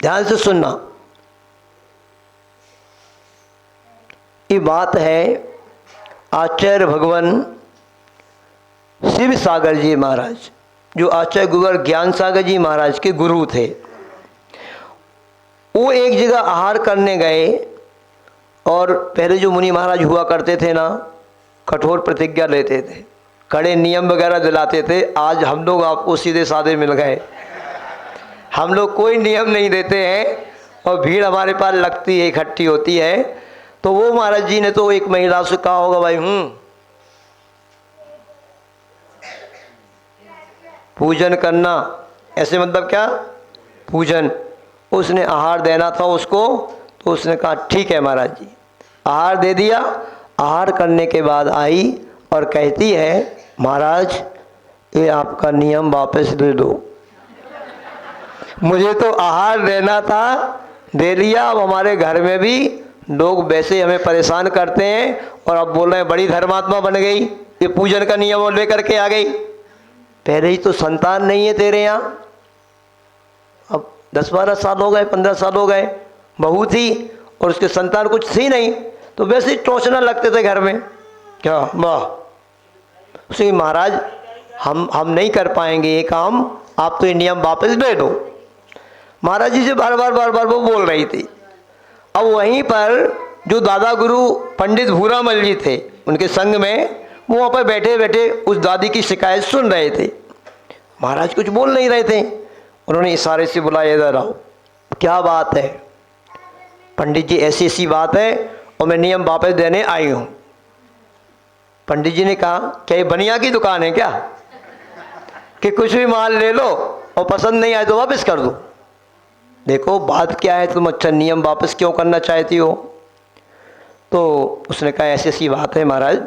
ध्यान से सुनना। ये बात है आचार्य भगवान शिव सागर जी महाराज, जो आचार्य गुरुवर ज्ञान सागर जी महाराज के गुरु थे। वो एक जगह आहार करने गए, और पहले जो मुनि महाराज हुआ करते थे ना, कठोर प्रतिज्ञा लेते थे, कड़े नियम वगैरह दिलाते थे। आज हम लोग आपको सीधे साधे मिल गए, हम लोग कोई नियम नहीं देते हैं और भीड़ हमारे पास लगती है, इकट्ठी होती है। तो वो महाराज जी ने तो एक महिला से कहा होगा, भाई पूजन करना, ऐसे मतलब क्या, पूजन। उसने आहार देना था उसको, तो उसने कहा ठीक है महाराज जी, आहार दे दिया। आहार करने के बाद आई और कहती है, महाराज ये आपका नियम वापस ले दो, मुझे तो आहार देना था, दे लिया। अब हमारे घर में भी लोग वैसे हमें परेशान करते हैं, और अब बोल रहे हैं बड़ी धर्मात्मा बन गई, ये पूजन का नियम लेकर के आ गई। पहले ही तो संतान नहीं है तेरे यहाँ, अब 10-12 साल हो गए, 15 साल हो गए, बहू थी और उसके संतान कुछ थी नहीं, तो वैसे ही टोचना लगते थे घर में। क्या वाह, उसे महाराज हम नहीं कर पाएंगे ये काम, आप तो ये नियम वापस ले दो। महाराज जी से बार बार वो बोल रही थी। अब वहीं पर जो दादा गुरु पंडित भूरामल जी थे, उनके संग में वो वहाँ पर बैठे बैठे उस दादी की शिकायत सुन रहे थे। महाराज कुछ बोल नहीं रहे थे, उन्होंने इशारे से बुलाया, इधर आओ, क्या बात है पंडित जी, ऐसी ऐसी बात है और मैं नियम वापस देने आई हूँ। पंडित जी ने कहा, क्या ये बनिया की दुकान है क्या, कि कुछ भी माल ले लो और पसंद नहीं आए तो वापस कर दो। देखो बात क्या है, तुम अच्छा नियम वापस क्यों करना चाहती हो। तो उसने कहा, ऐसी ऐसी बात है महाराज,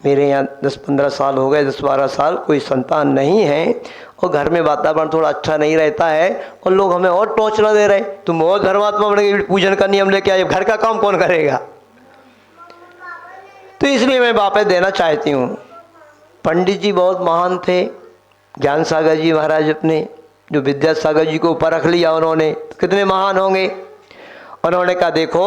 मेरे यहाँ 10-15 साल हो गए, 10-12 साल, कोई संतान नहीं है, और घर में वातावरण थोड़ा अच्छा नहीं रहता है, और लोग हमें और टोचना दे रहे, तुम और धर्मात्मा बन गए, पूजन का नियम लेके आए, घर का काम कौन करेगा, तो इसलिए मैं वापस देना चाहती हूँ। पंडित जी बहुत महान थे, ज्ञान सागर जी महाराज अपने, जो विद्यासागर जी को ऊपर रख लिया उन्होंने, कितने महान होंगे। उन्होंने कहा, देखो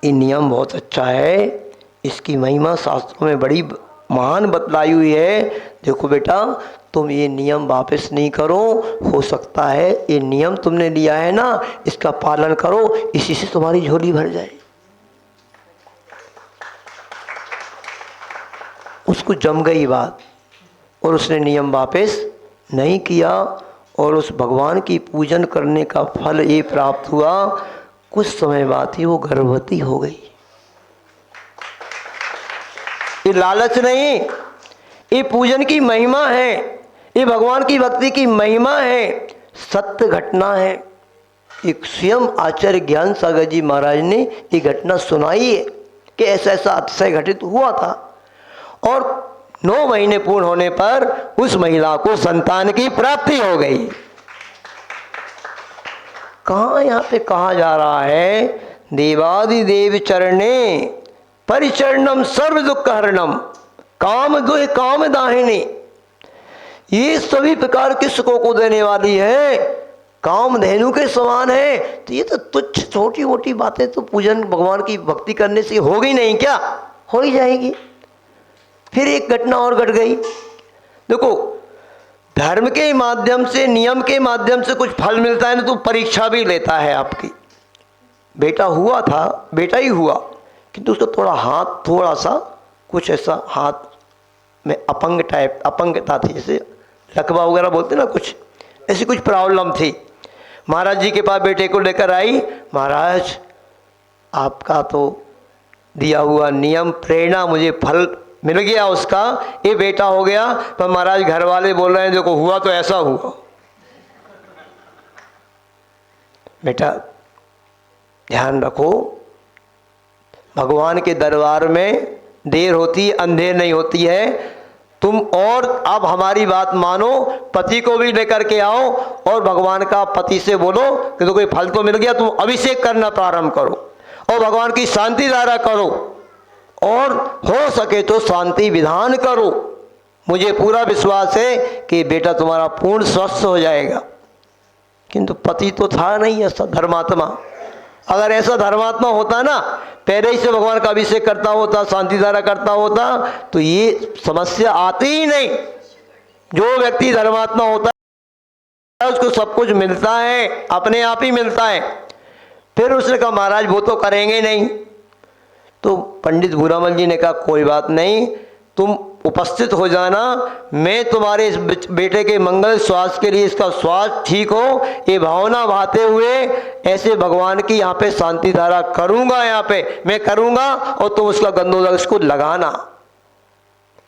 ये नियम बहुत अच्छा है, इसकी महिमा शास्त्रों में बड़ी महान बतलाई हुई है। देखो बेटा, तुम ये नियम वापस नहीं करो, हो सकता है ये नियम तुमने लिया है ना, इसका पालन करो, इसी से तुम्हारी झोली भर जाए। उसको जम गई बात, और उसने नियम वापस नहीं किया, और उस भगवान की पूजन करने का फल ये प्राप्त हुआ, कुछ समय बाद ही वो गर्भवती हो गई। ये लालच नहीं, ये पूजन की महिमा है, ये भगवान की भक्ति की महिमा है, सत्य घटना है। एक स्वयं आचार्य ज्ञान सागर जी महाराज ने ये घटना सुनाई है कि ऐसा ऐसा अतिशय घटित हुआ था, और 9 महीने पूर्ण होने पर उस महिला को संतान की प्राप्ति हो गई। कहाँ यहाँ पे कहा जा रहा है, देवादिदेव चरणे परिचरणम सर्व दुख हरणम काम दुह काम दाहिनी। ये सभी प्रकार के सुखों को देने वाली है, काम धेनु के समान है। तो ये तो तुच्छ छोटी मोटी बातें तो पूजन भगवान की भक्ति करने से हो गई नहीं क्या, हो ही जाएगी। फिर एक घटना और घट गई। देखो, धर्म के माध्यम से, नियम के माध्यम से कुछ फल मिलता है ना, तो परीक्षा भी लेता है आपकी। बेटा हुआ था, बेटा ही हुआ, किंतु उसका थोड़ा हाथ, थोड़ा सा कुछ ऐसा हाथ में अपंग टाइप, अपंगता थी, जैसे लकवा वगैरह बोलते ना, कुछ ऐसी कुछ प्रॉब्लम थी। महाराज जी के पास बेटे को लेकर आई, महाराज आपका तो दिया हुआ नियम प्रेरणा मुझे फल मिल गया उसका, ये बेटा हो गया। पर महाराज घर वाले बोल रहे हैं देखो हुआ तो ऐसा हुआ। बेटा ध्यान रखो, भगवान के दरबार में देर होती है, अंधेर नहीं होती है। तुम और अब हमारी बात मानो, पति को भी लेकर के आओ और भगवान का पति से बोलो कि तो कोई फल तो मिल गया, तुम अभिषेक करना प्रारंभ करो और भगवान की शांति धारा करो और हो सके तो शांति विधान करो। मुझे पूरा विश्वास है कि बेटा तुम्हारा पूर्ण स्वस्थ हो जाएगा। किंतु पति तो था नहीं ऐसा धर्मात्मा। अगर ऐसा धर्मात्मा होता ना, पहले ही से भगवान का अभिषेक करता होता, शांति धारा करता होता, तो ये समस्या आती ही नहीं। जो व्यक्ति धर्मात्मा होता है उसको सब कुछ मिलता है, अपने आप ही मिलता है। फिर उसने कहा महाराज वो तो करेंगे नहीं। तो पंडित भूरामल जी ने कहा कोई बात नहीं, तुम उपस्थित हो जाना, मैं तुम्हारे इस बेटे के मंगल स्वास्थ्य के लिए, इसका स्वास्थ्य ठीक हो, ये भावना बहाते हुए ऐसे भगवान की यहाँ पे शांति धारा करूँगा, यहाँ पे मैं करूँगा और तुम उसका गंधोदक इसको लगाना।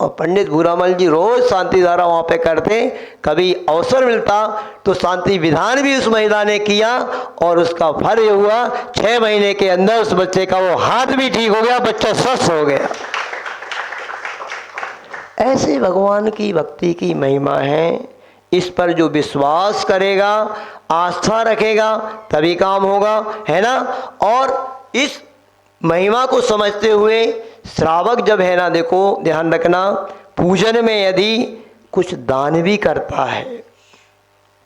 और पंडित भूरामल जी रोज शांति धारा वहाँ पे करते। कभी अवसर मिलता तो शांति विधान भी उस महिला ने किया और उसका फल ये हुआ 6 महीने के अंदर उस बच्चे का वो हाथ भी ठीक हो गया, बच्चा स्वस्थ हो गया। ऐसे भगवान की भक्ति की महिमा है। इस पर जो विश्वास करेगा, आस्था रखेगा, तभी काम होगा, है ना। और इस महिमा को समझते हुए श्रावक जब है ना, देखो ध्यान रखना, पूजन में यदि कुछ दान भी करता है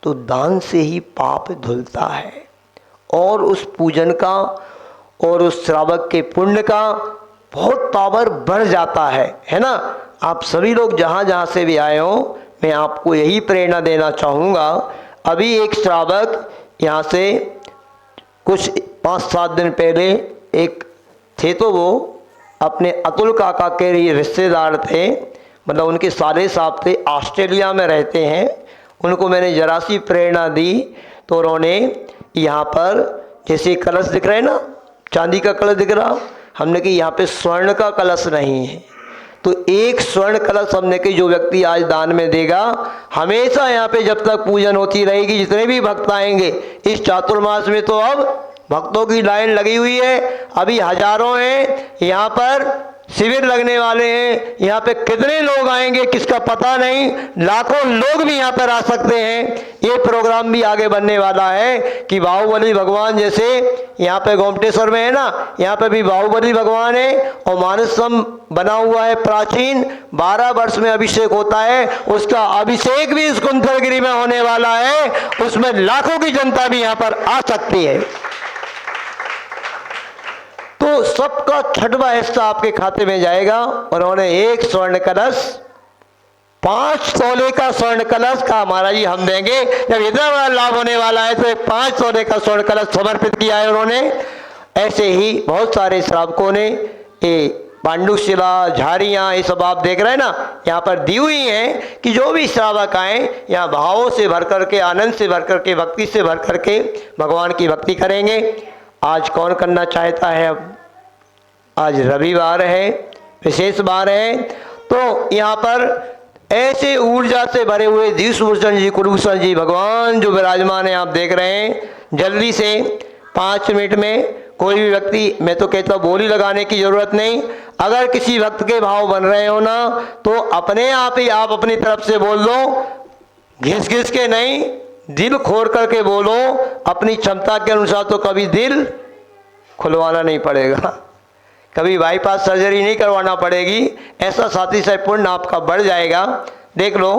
तो दान से ही पाप धुलता है और उस पूजन का और उस श्रावक के पुण्य का बहुत पावर बढ़ जाता है ना। आप सभी लोग जहाँ जहाँ से भी आए हो, मैं आपको यही प्रेरणा देना चाहूँगा। अभी एक श्रावक यहाँ से कुछ 5-7 दिन पहले एक थे, तो वो अपने अतुल काका के रिश्तेदार थे, मतलब उनके साले साहब थे, ऑस्ट्रेलिया में रहते हैं। उनको मैंने जरा सी प्रेरणा दी तो उन्होंने यहाँ पर जैसे कलश दिख रहा है ना, चांदी का कलश दिख रहा, हमने कि यहाँ पे स्वर्ण का कलश नहीं है, तो एक स्वर्ण कलश हमने कि जो व्यक्ति आज दान में देगा, हमेशा यहाँ पे जब तक पूजन होती रहेगी, जितने भी भक्त आएंगे इस चातुर्मास में, तो अब भक्तों की लाइन लगी हुई है, अभी हजारों हैं, यहाँ पर शिविर लगने वाले हैं, यहाँ पे कितने लोग आएंगे किसका पता नहीं, लाखों लोग भी यहाँ पर आ सकते हैं। ये प्रोग्राम भी आगे बनने वाला है कि बाहुबली भगवान जैसे यहाँ पे गोमटेश्वर में है ना, यहाँ पे भी बाहुबली भगवान है और मानसम बना हुआ है प्राचीन, 12 वर्ष में अभिषेक होता है, उसका अभिषेक भी इस कुंथलगिरी में होने वाला है, उसमें लाखों की जनता भी यहाँ पर आ सकती है। तो सबका 6वां हिस्सा आपके खाते में जाएगा। उन्होंने एक स्वर्ण कलश, 5 तोले का स्वर्ण कलश का महाराज जी हम देंगे, जब इतना बड़ा लाभ होने वाला है तो एक 5 तोले का स्वर्ण कलश समर्पित किया है उन्होंने। ऐसे ही बहुत सारे श्रावकों ने ये पांडुशिला, झाड़ियाँ, ये सब आप देख रहे हैं ना, यहाँ पर दी हुई हैं कि जो भी श्रावक आए यहाँ भावों से भर करके, आनंद से भर करके, भक्ति से भर करके भगवान की भक्ति करेंगे। आज कौन करना चाहता है? अब आज रविवार है, विशेष बार है, तो यहाँ पर ऐसे ऊर्जा से भरे हुए दिव्यभूषण जी, कुलभूषण जी भगवान जो विराजमान है, आप देख रहे हैं। जल्दी से 5 मिनट में कोई भी व्यक्ति, मैं तो कहता हूँ बोली लगाने की जरूरत नहीं, अगर किसी भक्त के भाव बन रहे हो ना तो अपने आप ही आप अपनी तरफ से बोल दो, घिस घिस के नहीं, दिल खोल करके बोलो। अपनी क्षमता के अनुसार तो कभी दिल खुलवाना नहीं पड़ेगा, कभी बाईपास सर्जरी नहीं करवाना पड़ेगी, ऐसा साथी से पुण्य आपका बढ़ जाएगा। देख लो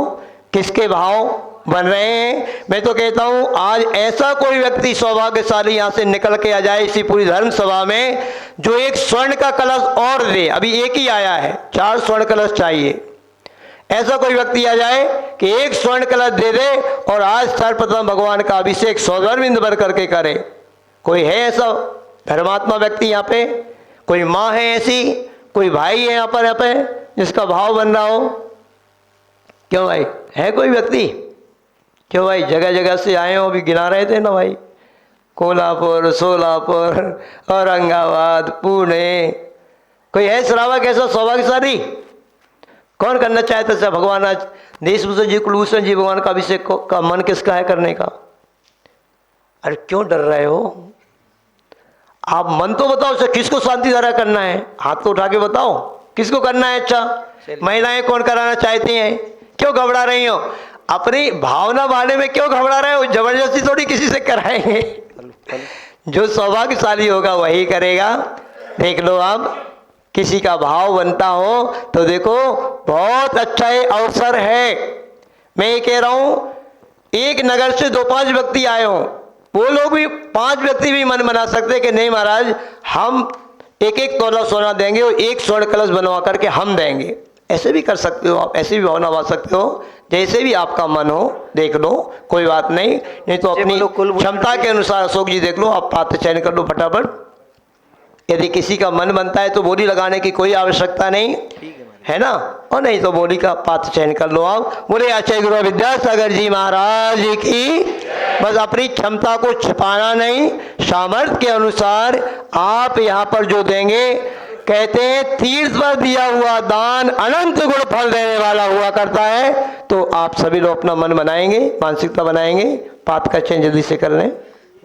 किसके भाव बन रहे हैं। मैं तो कहता हूँ आज ऐसा कोई व्यक्ति सौभाग्यशाली यहाँ से निकल के आ जाए इसी पूरी धर्म सभा में, जो एक स्वर्ण का कलश और दे। अभी एक ही आया है, 4 स्वर्ण कलश चाहिए। ऐसा कोई व्यक्ति आ जाए कि एक स्वर्ण कलश दे दे और आज सर्वप्रथम भगवान का अभिषेक सौगरबिंद भर करके करे। कोई है ऐसा धर्मात्मा व्यक्ति यहाँ पे? कोई माँ है ऐसी, कोई भाई है यहाँ पे जिसका भाव बन रहा हो? क्यों भाई, है कोई व्यक्ति? क्यों भाई, जगह जगह से आए हो, अभी गिना रहे थे ना भाई, कोल्हापुर, सोलापुर, औरंगाबाद, पुणे, कोई है श्रावक ऐसा सौभाग्यशाली? कौन करना चाहता था? भगवान आज देशभूषण जी, कुलभूषण जी, भगवान का अभिषेक का मन किसका है करने का? अरे क्यों डर रहे हो? आप मन तो बताओ सर, किसको शांति धारा करना है? हाथ तो उठा के बताओ किसको करना है? अच्छा, महिलाएं कौन कराना चाहती हैं? क्यों घबरा रही हो? अपनी भावना बांधने में क्यों घबरा रहे हो? जबरदस्ती थोड़ी किसी से कराएंगे। जो सौभाग्यशाली होगा वही करेगा। देख लो, आप किसी का भाव बनता हो तो देखो बहुत अच्छा ये अवसर है। मैं ये कह रहा हूं, एक नगर से 2-5 व्यक्ति आए हो, वो लोग भी 5 व्यक्ति भी मन बना सकते कि नहीं महाराज, हम 1-1 तोला सोना देंगे और 1 स्वर्ण कलश बनवा करके हम देंगे। ऐसे भी कर सकते हो आप, ऐसे भी भावना बना सकते हो, जैसे भी आपका मन हो। देख लो, कोई बात नहीं। नहीं तो अपनी क्षमता के अनुसार अशोक जी देख लो, आप पात्र चयन कर लो फटाफट। यदि किसी का मन बनता है तो बोली लगाने की कोई आवश्यकता नहीं है ना, और नहीं तो बोली का पात्र चयन कर लो आप। बोले आचार्य गुरु विद्यासागर जी महाराज की। बस अपनी क्षमता को छिपाना नहीं, सामर्थ्य के अनुसार आप यहाँ पर जो देंगे, कहते हैं तीर्थ पर दिया हुआ दान अनंत गुण फल देने वाला हुआ करता है। तो आप सभी लोग अपना मन बनाएंगे, मानसिकता बनाएंगे, पात्र का चयन जल्दी से कर लें।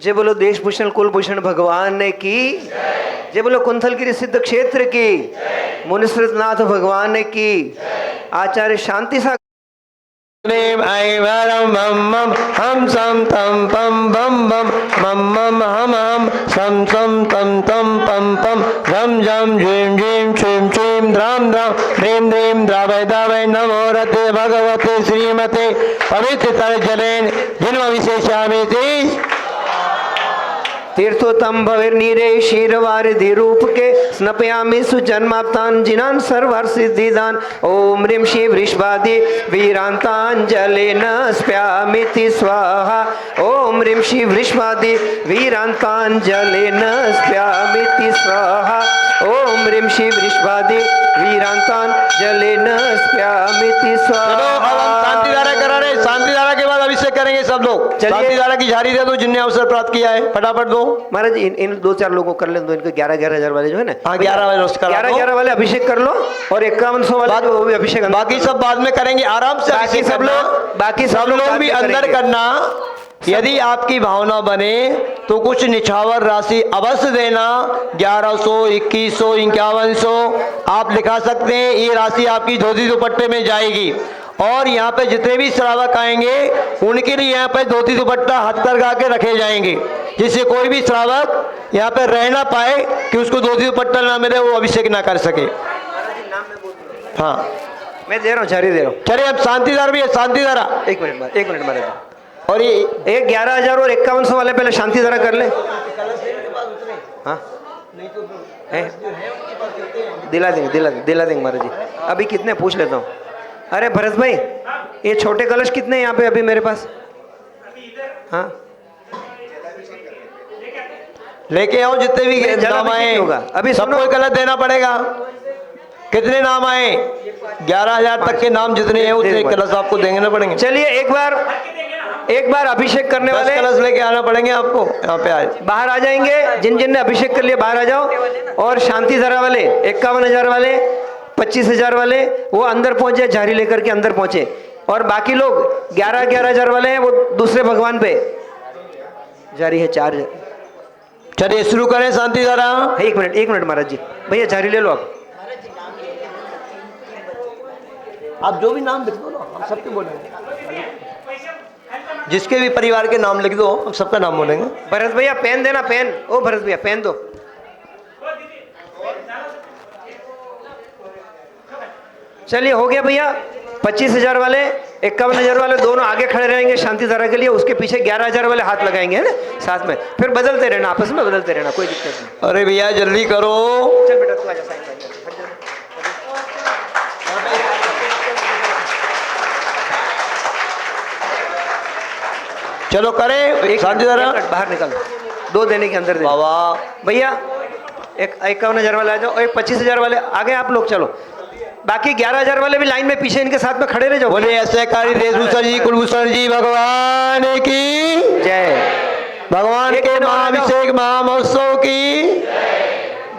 जय बोलो देशभूषण कुलभूषण भगवान ने की। जय बोलो कुंथलगिरी सिद्ध क्षेत्र की, मुनिश्रतनाथ भगवान ने की। आचार्य शांति सा हम सम तम पम बम बम मम मम हम सम सम तम तम पम पम झम झम झीम झीम छीम छीम द्राम द्राम ह्रीम ह्रीम द्रावय द्रावय नमो रते भगवते श्रीमते पवित्र तर जलेन जन्म विशेषामि ते। तीर्थोत्तम भविर्नीरे क्षीरवारिधि रूप के स्नपयामि सुजन्माप्तान जिनान सर्वार सिद्धिदान। ओम ह्रीं श्री वृषभादि वीरांतांजलिन स्प्यामिति स्वाहा। ओम ह्रीं श्री वृषभादि वीरांतांजलिन स्प्यामिति स्वाहा। ओम ह्रीं श्री वृषभादि वीरांतांजलिन स्प्यामिति स्वाहा। शांति धारा करा रहे, शांति धारा के बाद अभिषेक करेंगे सब लोग। शांति धारा की झाड़ी दे दो जिनने अवसर प्राप्त किया है, फटाफट दो। महाराज इन 2-4 लोगों को कर लें दो, इनको 11-11 हजार वाले जो है ना, हाँ 11 वाले अभिषेक कर लो, और 5100 वाले वो भी अभिषेक। बाकी सब बाद में करेंगे आराम से। बाकी सब लोग भी अंदर करना। यदि आपकी भावना बने तो कुछ निछावर राशि अवश्य देना। 1100, 2100, 5100 आप लिखा सकते हैं। ये राशि आपकी धोती दुपट्टे में जाएगी। और यहाँ पे जितने भी श्रावक आएंगे उनके लिए यहाँ पे धोती दुपट्टा हथकरघा के रखे जाएंगे, जिससे कोई भी श्रावक यहाँ पे रह ना पाए कि उसको धोती दुपट्टा ना मिले, वो अभिषेक ना कर सके। हाँ मैं दे रहा हूँ, जारी दे रहा हूँ। चलिए अब शांति धारा भी है, शांति धारा। एक मिनट महाराज। और ये 11,000 और 5100 वाले पहले शांति धारा कर ले। हाँ दिला देंगे महाराज जी। अभी कितने पूछ लेता हूँ। अरे भरत भाई, ये छोटे कलश कितने यहाँ पे अभी मेरे पास? हाँ लेके आओ जितने भी नाम आए होगा। अभी सबको कलश देना पड़ेगा। कितने नाम आए? 11,000 तक के नाम जितने हैं उतने कलश आपको देना पड़ेंगे। चलिए एक बार अभिषेक करने वाले कलश लेके आना पड़ेंगे आपको। यहाँ पे आए बाहर आ जाएंगे, जिन ने अभिषेक कर लिया बाहर आ जाओ। और शांति धारा वाले 51,000 वाले, 25,000 वाले वो अंदर पहुंचे, झारी लेकर के अंदर पहुंचे। और बाकी लोग 11,000 वाले हैं, वो दूसरे भगवान पे जारी है 4। चलिए शुरू करें शांति धारा। एक मिनट महाराज जी, भैया झारी ले लो आप जो भी नाम लिख दो ना, हम सबके बोलेंगे। जिसके भी परिवार के नाम लिख दो, हम सबका नाम बोलेंगे। भरत भैया पेन देना, पेन। ओ भरत भैया पेन दो। चलिए हो गया भैया। 25,000 वाले, 51,000 वाले दोनों आगे खड़े रहेंगे शांति धारा के लिए। उसके पीछे 11,000 वाले हाथ लगाएंगे, है ना, साथ में। फिर बदलते रहना, आपस में बदलते रहना, कोई दिक्कत नहीं। अरे भैया जल्दी करो। चल बेटा तू आजा, साइन। चलो करें शांति धारा। बाहर निकल, 2 देने के अंदर दे बाबा। भैया 51,000 वाले आ जाओ, और 25,000 वाले आगे आप लोग चलो। बाकी 11,000 वाले भी लाइन में पीछे इनके साथ में खड़े रह जाओ। बोले ऐसे कारी देशभूषण जी, कुलभूषण जी भगवान की जय। भगवान के महाअभिषेक महामहोत्सव की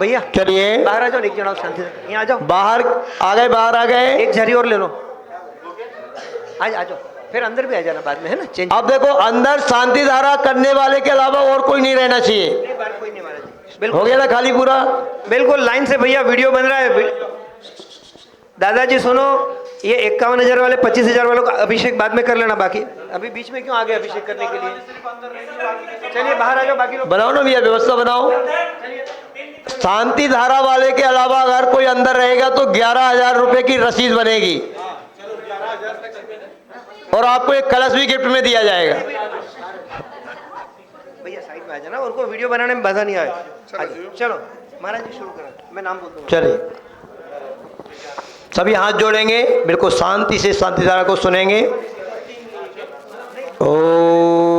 भैया चलिए बाहर आ जाओ, एक जना शांति से यहाँ आ जाओ, बाहर आ गए, बाहर आ गए। एक झरी और ले लो, आ जाओ, फिर अंदर भी आ जाना बाद में, है ना, चेंज। अब देखो अंदर शांति धारा करने वाले के अलावा और कोई नहीं रहना चाहिए। नहीं, बाहर कोई नहीं महाराज जी, हो बिल्कुल गया ना खाली पूरा? बिल्कुल लाइन से भैया, वीडियो बन रहा है। दादाजी सुनो, ये 51,000 वाले 25,000 वालों का अभिषेक बाद में कर लेना, बाकी अभी बीच में क्यों आ गए अभिषेक करने के लिए? चलिए बाहर आ जाओ, बाकी लोग बनाओ ना भैया, व्यवस्था बनाओ। शांति धारा वाले के अलावा अगर कोई अंदर रहेगा तो 11,000 रुपए की रसीद बनेगी और आपको एक कलश भी गिफ्ट में दिया जाएगा। भैया साइड में आ जाना, उनको वीडियो बनाने में बाधा नहीं आए। चलो महाराज जी शुरू करो, मैं नाम बोल दूंगा। चलिए सभी हाथ जोड़ेंगे, बिल्कुल शांति से शांति धारा को सुनेंगे। ओम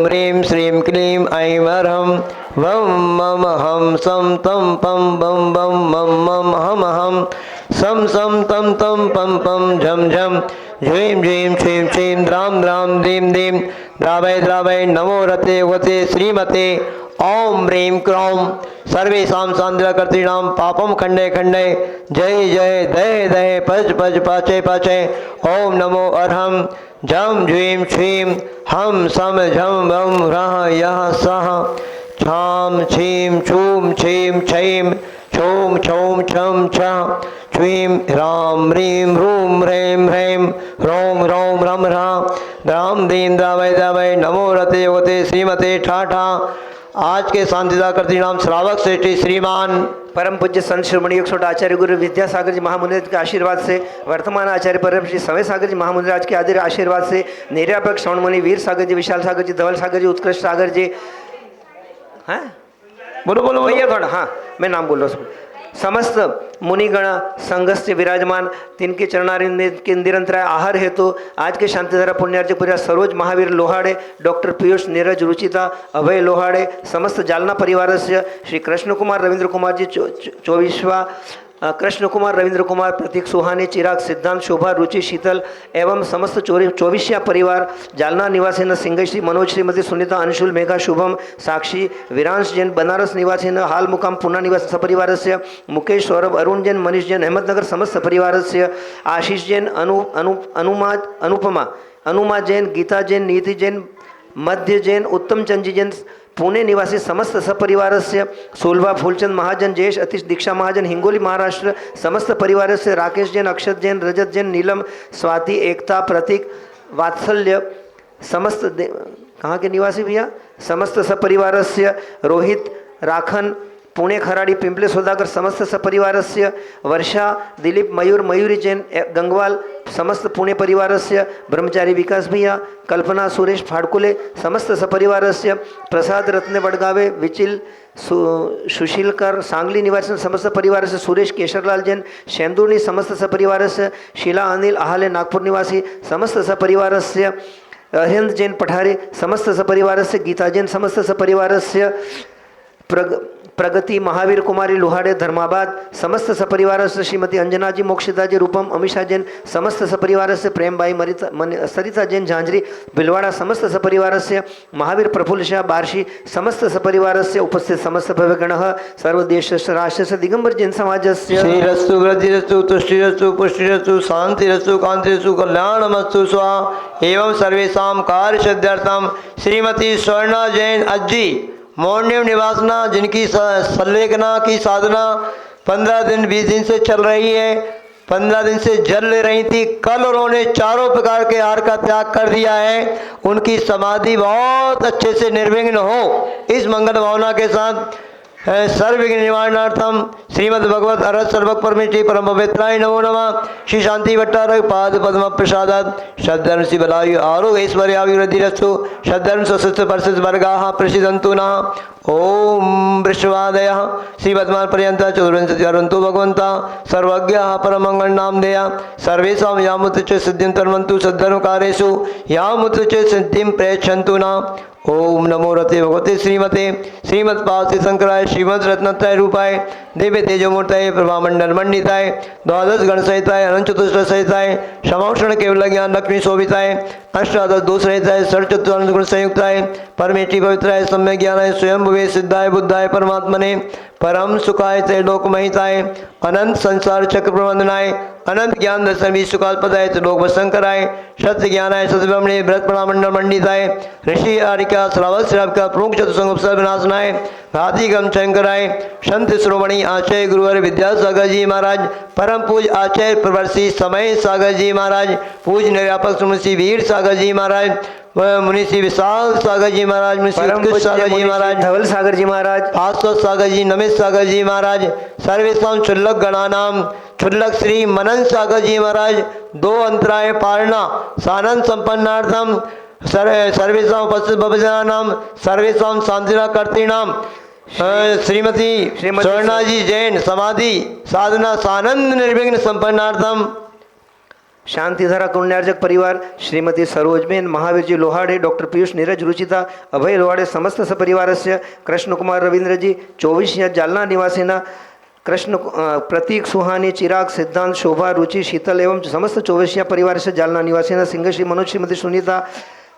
ह्रीं श्रीं क्लीं ऐं ह्रं वं मम हम सम तम पम बम बम मम मम हम हम सम सम तम तम पम पम झम झम झीं झीं छीं छीं द्राम द्राम दीं दीं द्रावय द्रावय नमो रते वते श्रीमते ओम ह्रीं क्रों सर्वेषां शान्तिकर्तॄणां पापं खण्डे खण्डे जय जय दय दय पच पच पाचे पाचे ओम नमो अर्हं झं झीं छीं हम सम झम वम रः यः सः छाम छीं छूं छीं छीं छौं छौं छं छ छ्वीं ह्रां ह्रीं ह्रूं ह्रैं ह्रैं ह्रौं ह्रौं ह्रं ह्रां द्रां दीं द्रावय द्रावय नमो रते वते श्रीमते ठाठा। आज के शांतिदा कर्तृणाम श्रावक श्रेष्ठी श्रीमान परम पूज्य संत शिरोमणि योगसोट आचार्य गुरु विद्यासागर जी महामुनि के आशीर्वाद से, वर्तमान आचार्य परम श्री समय सागर जी महामुनि आज के आदि आशीर्वाद से, निर्यापक श्रवण मुनि वीर सागर जी, विशाल सागर जी, धवल सागर जी, उत्कृष्ट सागर जी, हैं बोलो बोलो भैया थोड़ा, हाँ मैं नाम बोल रहा हूँ। समस्त मुनिगण संघस्य विराजमान, तिनके चरणारिंद के निरंतर आहार हेतु आज के शांतिधारा पुण्यार्जक पूजा सरोज महावीर लोहाड़े, डॉक्टर पीयूष नीरज रुचिता अभय लोहाड़े, समस्त जालना परिवार से श्री कृष्ण कुमार रविंद्र कुमार जी 24वां कृष्ण कुमार रविंद्र कुमार प्रतीक सुहानी चिराग सिद्धांत शोभा रुचि शीतल एवं समस्त 24वां परिवार जालना निवासी सिंह श्री मनोज श्रीमती सुनीता अंशुल मेघा शुभम साक्षी वीरांश जैन बनारस निवासी हाल मुकाम पुना निवासी सपरिवार से मुकेश सौरभ अरुण जैन मनीष जैन अहमदनगर समस्त परिवार से आशीष जैन अनुमा जैन गीता जैन नीति जैन मध्य जैन उत्तम चंद जी जैन पुणे निवासी समस्त सपरिवार से सोलभा फूलचंद महाजन जयेश अतीश दीक्षा महाजन हिंगोली महाराष्ट्र समस्त परिवार से राकेश जैन अक्षत जैन रजत जैन नीलम स्वाति एकता प्रतीक वात्सल्य समस्त कहाँ के निवासी भैया समस्त सपरिवार से रोहित राखन पुणे खराड़ी पिंपले सौदागर समस्त सपरिवार से वर्षा दिलीप मयूर मयूरी जैन गंगवाल समस्त पुणे परिवार से ब्रह्मचारी विकास भैया कल्पना सुरेश फाड़कुले समस्त सपरिवार से प्रसाद रत्ने बड़गावे विचिल सुशीलकर सांगली निवासी समस्त परिवार से सुरेश केशरलाल जैन शेंदुर्णी समस्त सपरिवार से शीला अनिल आहाले नागपुर निवासी समस्त सपरिवार से अहिंद जैन पठारे समस्त सपरिवार से गीता जैन समस्त सपरिवार से प्रगति महावीर कुमारी लोहाड़े धर्माबाद समस्त सपरिवार से श्रीमती अंजना जी मोक्षिता जी रूपम अमीषा जैन समस्त सपरिवार से प्रेम बाई सरिता जैन झांझरी भिलवाड़ा समस्त सपरिवार से महावीर प्रफुल्ल शाह बार्शी समस्त सपरिवार से उपस्थित समस्त भव्यगण सर्वदेश राष्ट्र से दिगंबर जैन समाज श्रीरस्तु वृद्धिरस्तु तुष्टिरस्तु पुष्टिरस्तु शांतिरस्तु कांतिरस्तु कल्याणमस्तु स्वा एवं सर्वेषां कार्यसिद्ध्यर्थम श्रीमती स्वर्णा जैन अज्जी मौर्य निवासना जिनकी संलेखना की साधना 15 दिन 20 दिन से चल रही है, 15 दिन से जल ले रही थी। कल उन्होंने चारों प्रकार के आहार का त्याग कर दिया है। उनकी समाधि बहुत अच्छे से निर्विघ्न हो, इस मंगल भावना के साथ सर्वविघ्न निवारणार्थम श्रीमद् भगवत अरहत सर्वक परमेश्वरी परम पवित्राय नमो नमः। श्री शांति भट्टारक पाद पद्म प्रसादात् सद्धर्म श्री बलायु आरोग्य ऐश्वर्याभिवृद्धिरस्तु सद्धर्म स्वस्थ परसिद्ध वर्गाः प्रसिद्धन्तु नः। ओम वृषभादयः श्रीपद्मान् पर्यन्त चतुर्विंशतिरन्तु भगवन्ता सर्वज्ञः परमंगल नाम देया सर्वेषां यामुत्र च सिद्धिं तन्वन्तु सद्धर्मकार्येषु यामुत्र च सिद्धिं प्रयच्छन्तु नः। ओम नमो रते भगवते श्रीमते श्रीमत्पाद शंकराय श्रीमद रत्नत्रय रूपाय दिव्य तेजोमूर्तये प्रभामंडल मंडिताय द्वादश गण सहिताय अनंत चतुष्ट सहिताय क्षमाक्षण केवल ज्ञान लक्ष्मी शोभिताय अष्टादश दोष रहिताय षट्चतुर्थ गुण संयुक्ताय परमेष्टि पवित्राय सम्यक ज्ञानाय स्वयं भुवे सिद्धाय बुद्धाय परमात्मने परम सुखाय त्रैलोक महिताय अनंत संसार चक्र प्रबंधनाय अनंत ज्ञान दर्शन विश्वकालपदाय त्रिलोक शंकराय सत्य ज्ञानाय सतब्रह्मणे भरत प्रणामंडल मंडिताय ऋषि आरिका श्रावक श्रावका प्रमुख चतुसंग विनाशनाय घातिगम शंकराय संत श्रोमणी आचार्य गुरुवर विद्यासागर जी महाराज परम पूज आचार्य प्रवर्षी समय सागर जी महाराज पूज निर्यापक मुंशी वीर सागर जी महाराज मुनिषि विशाल सागर जी महाराज मुनिषि उत्कृष्ट सागर जी महाराज धवल सागर जी महाराज आश्वत सागर जी नमित सागर जी महाराज सर्वेशम क्षुल्लक गणानाम क्षुल्लक श्री मनन सागर जी महाराज दो अंतराय पारणा सानंद संपन्नार्थम सर्वेशम उपस्थित भवजनानाम सर्वेशम शांतिना कर्तीणाम श्रीमती स्वर्णा जी जैन समाधि साधना सानंद निर्विघ्न संपन्नार्थम शांतिधारा कुण्यार्जक परिवार श्रीमती सरोजबेन महावीर जी लोहाडे डॉक्टर पीयूष नीरज रुचिता अभय लोहाडे समस्त सपरिवारस्य कृष्णकुमार रवींद्रजी 24 या जालना निवासीना कृष्ण प्रतीक सुहानी चिराग सिद्धांत शोभा रुचि शीतल एवं समस्त 24 या परिवारस्य जालना निवासीना सिंगश्री मनोज श्रीमती सुनीता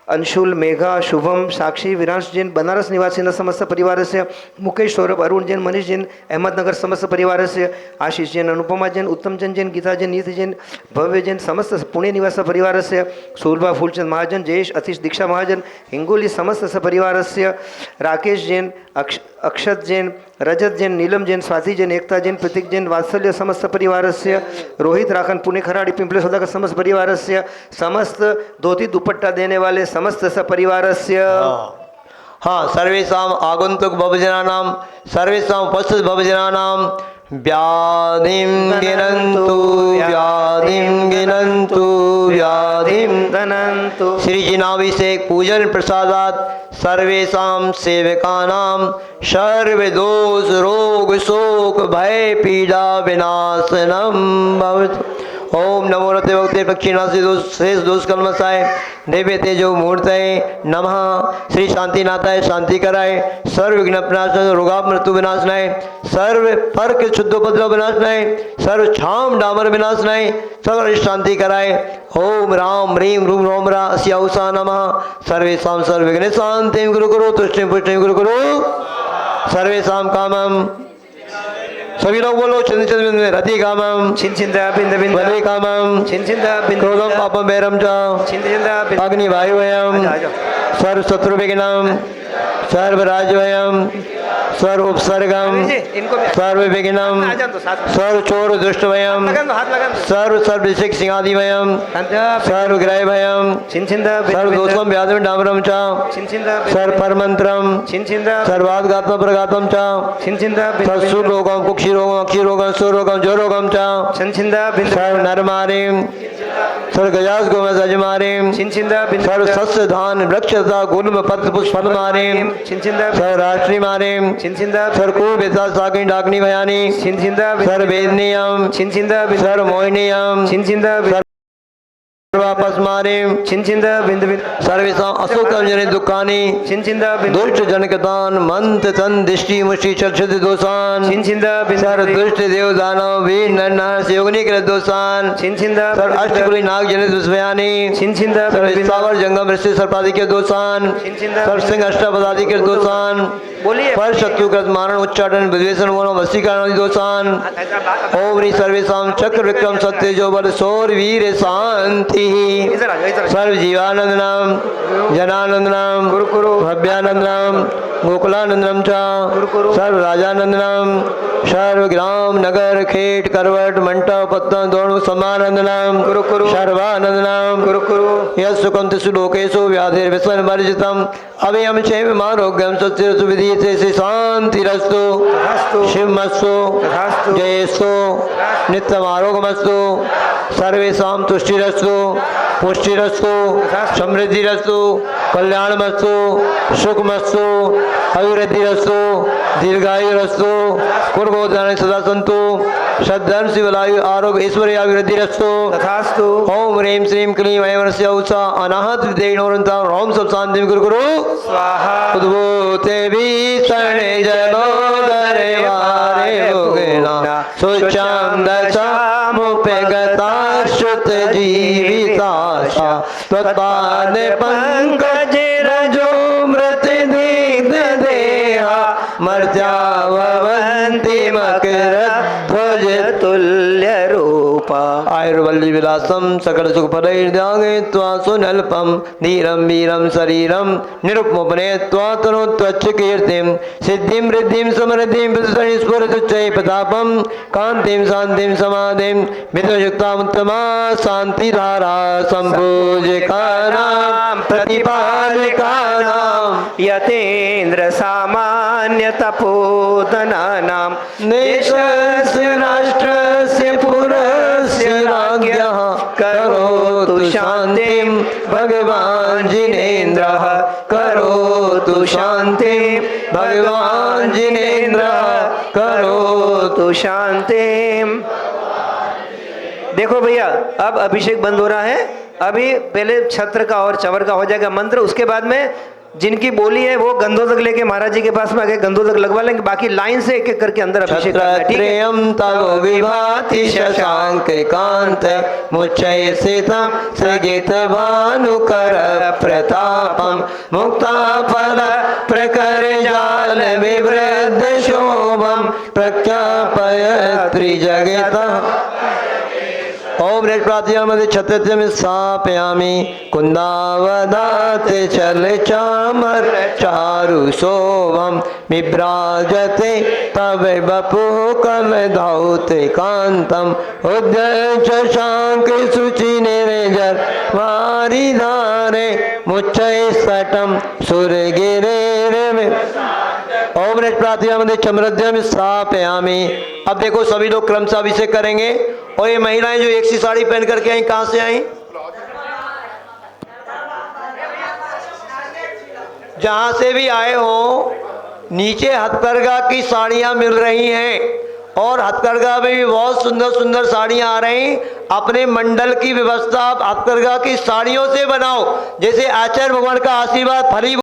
अंशुल मेघा शुभम साक्षी विरांश जैन बनारस निवासीन समस्त परिवारस्य मुकेश सौरभ अरुण जैन मनीष जैन अहमदनगर समस्त परिवारस्य आशीष जैन अनुपमा जैन उत्तम चंद जैन गीता जैन नीति जैन भव्य जैन समस्त पुणे निवास परिवारस्य सूरभा फूलचंद महाजन जयेश अतीश दीक्षा महाजन हिंगोली समस्त सपरिवारस्य राकेश जैन अक्षत जैन रजत जैन नीलम जैन स्वाति जैन एकता जैन प्रतीक जैन वात्सल्य समस्त परिवारस्य रोहित राखन पुणे खराड़ी पिंपले सौदागर समस्त परिवारस्य समस्त धोती दुपट्टा देने वाले समस्त सपरिवारस्य हाँ सर्वेषाम आगंतुक भवजनानां सर्वेषाम उपस्थित भवजनानां व्याधिं गिनन्तु व्याधिं गिनन्तु व्याधिं धनन्तु श्रीजिनाभिषेक पूजन प्रसादात सर्वेषां सेवकानां सर्वदोष रोग शोक भय पीड़ा विनाशनम भवतु। ओम नमो रते भक्ते पक्षीनाशी दोष शेष दोष कलमसाय देवे तेजो मूर्तये नमः श्री शांतिनाथाय शांति कराय सर्व विघ्न विनाशनाय रोगा मृत्यु विनाशनाय सर्व पर्क शुद्धोपद्रव विनाशनाय सर्व छाम डामर विनाशनाय सर्व शांति कराय ओम राम ह्रीम रूम रोम रा अस्याउषा नमः सर्वेषां सर्व विघ्न शांतिं गुरु गुरु तुष्टिं पुष्टिं गुरु गुरु सर्वेषां कामं सभी लोग बोलो चिंत चिंत रति कामम छिंचिंदा बिंद बिंद वदे कामम छिंचिंदा बिंद क्रोधम पापम वैरम च छिंचिंदा बिंद अग्नि वायुवयम सर्व शत्रु विघ्नम सर्व राजवयम सर्व उपसर्गम सर्व विघ्नम सर्व चोर दुष्टवयम सर्व सर्वशिक सिंहादिवयम सर्व ग्रह भयम छिंचिंदा सर्व दोषम व्याधि डामरम च छिंचिंदा सर्व परमंत्रम छिंचिंदा सर्वात्गात्म प्रगातम च छिंचिंदा सर्व सुरोगम कुक्षि रोगम अक्षि रोगम सुरोगम जोरोगम च छिंचिंदा बिंद सर्व नरमारिम सर्व गजास गोमस अजमारिम छिंचिंदा बिंद सर्व सस्य धान वृक्ष तथा गुल्म पत्र पुष्प मारिम छिंचिंदा सर्व राष्ट्री मारिम छिंचिंदा सर्व को बेता साकिन डाकनी भयानी छिंचिंदा सर्व वेदनीयम छिंचिंदा सर्व मोहिनीयम छिंचिंदा वापस मारिम छिंचिंदा बिंद बिंद सर्वेषां असुखम जनित दुखानि छिंचिंदा बिंद दुष्ट जनकतान मंत तन दृष्टि मुष्टि चर्चित दोषान छिंचिंदा बिंद सर्व दुष्ट देव दानव वीर नर नार योगनी कृत दोषान छिंचिंदा सर्व अष्टकुली नाग जनित दुष्भयानि छिंचिंदा सर्व स्थावर जंगम ऋषि सर्पादि के दोषान छिंचिंदा सर्व सिंह अष्टापदादि के दोषान बोलिए पर शत्रुकृत मारण उच्चाटन विद्वेषण मोह वशीकरण दोषान ओम ह्री सर्वेषां चक्र विक्रम सत्य जो बल शौर वीर शांति सर्व जीवानंदनम जनानंदनम गुरु गुरु भव्यानंदनम गोकुलानंदनम च सर्व राजानंदनम सर्व ग्राम नगर खेट करवट मंटप पत्तन दोनों समानंदनम गुरु गुरु सर्वानंदनम गुरु गुरु यः सुखं तिषु लोकेषु व्याधिर्विस्मरणवर्जितम् अभयं क्षेममारोग्यं सत्यस्तु विधीयते से शान्तिरस्तु शिवमस्तु जयस्तु नित्यमारोग्यमस्तु सर्वेषां तुष्टिरस्तु पुष्टिरस्तु समृद्धिरस्तु कल्याणमस्तु सुखमस्तु अभिवृद्धिरस्तु दीर्घायुरस्तु पूर्वोदान सदा संतु सद्धर्म शिवलायु आरोग्य ऐश्वर्य अभिवृद्धिरस्तु तथास्तु। ओम ह्रीं श्रीं क्लीं ऐं वरस्य उषा अनाहत विदेनोरन्तां ओम सब शांतिं कुरु कुरु स्वाहा। उद्भूते भीषणे जलोदरे वारे भोगिना शुचां दशामुपगता श्रुत जीविताशा त्वत्पाद पंकज रजो मृत दीग्ध देहा मर्त्यावन्ति मकर ध्वज तुल्य रूपा। आयुर्वल्ली विलासम सकल सुख फलैर्द्यागे त्वा सुनल्पम धीरम वीरम शरीरम निरुपमपने त्वा तनो त्वच्च कीर्तिम सिद्धिम रिद्धिम समृद्धिम प्रसन्न स्फुरतुच्चै प्रतापम कांतिम शांतिम समाधिम विद्युक्तामुत्तमा शांतिधारा संपूजिकानां प्रतिपालिकानां यतेन्द्र सामान्य तपोधनानां देशस्य राष्ट्रस्य पुरस्य राज्ञः करोतु शान्तिं भगवान् जिनेन्द्रः करोतु शान्तिं भगवान् जिनेन्द्रः करोतु शांतिम। देखो भैया, अब अभिषेक बंद हो रहा है। अभी पहले छत्र का और चवर का हो जाएगा मंत्र, उसके बाद में जिनकी बोली है वो गंधोदक लेके महाराज जी के पास में आके गंधोदक लगवा लेंगे। बाकी लाइन से एक एक करके अंदर अभिषेक करना है, ठीक है? छत्रत्रयं तव विभाति शशांक कांत मुच्चय सितम सगित भानुकर प्रतापम मुक्ता फल प्रकर जाल विवृद्ध शोभम प्रख्यापय त्रिजगतः। ओम रेट्प्रातियामि छत्रत्रयं स्थापयामि कुन्दावदात चल चामर चारु शोभम विभ्राजते तव बपु कल धौते कांतम उद्य शशांक शुचि निर्जर वारिधारे मुच्चय सटम सुरगिरे में। ओम रेट्प्रातियामि चमरद्यम स्थापयामि। अब देखो सभी लोग क्रमशः अभिषेक करेंगे। और ये महिलाएं जो एक सी साड़ी पहन करके आई, कहां से आई? जहां से भी आए हो, नीचे हथकरघा की साड़ियां मिल रही हैं और हथकरघा में भी बहुत सुंदर सुंदर साड़ियां आ रही। अपने मंडल की व्यवस्था आप हथकरघा की साड़ियों से बनाओ, जैसे आचार्य भगवान का आशीर्वाद फली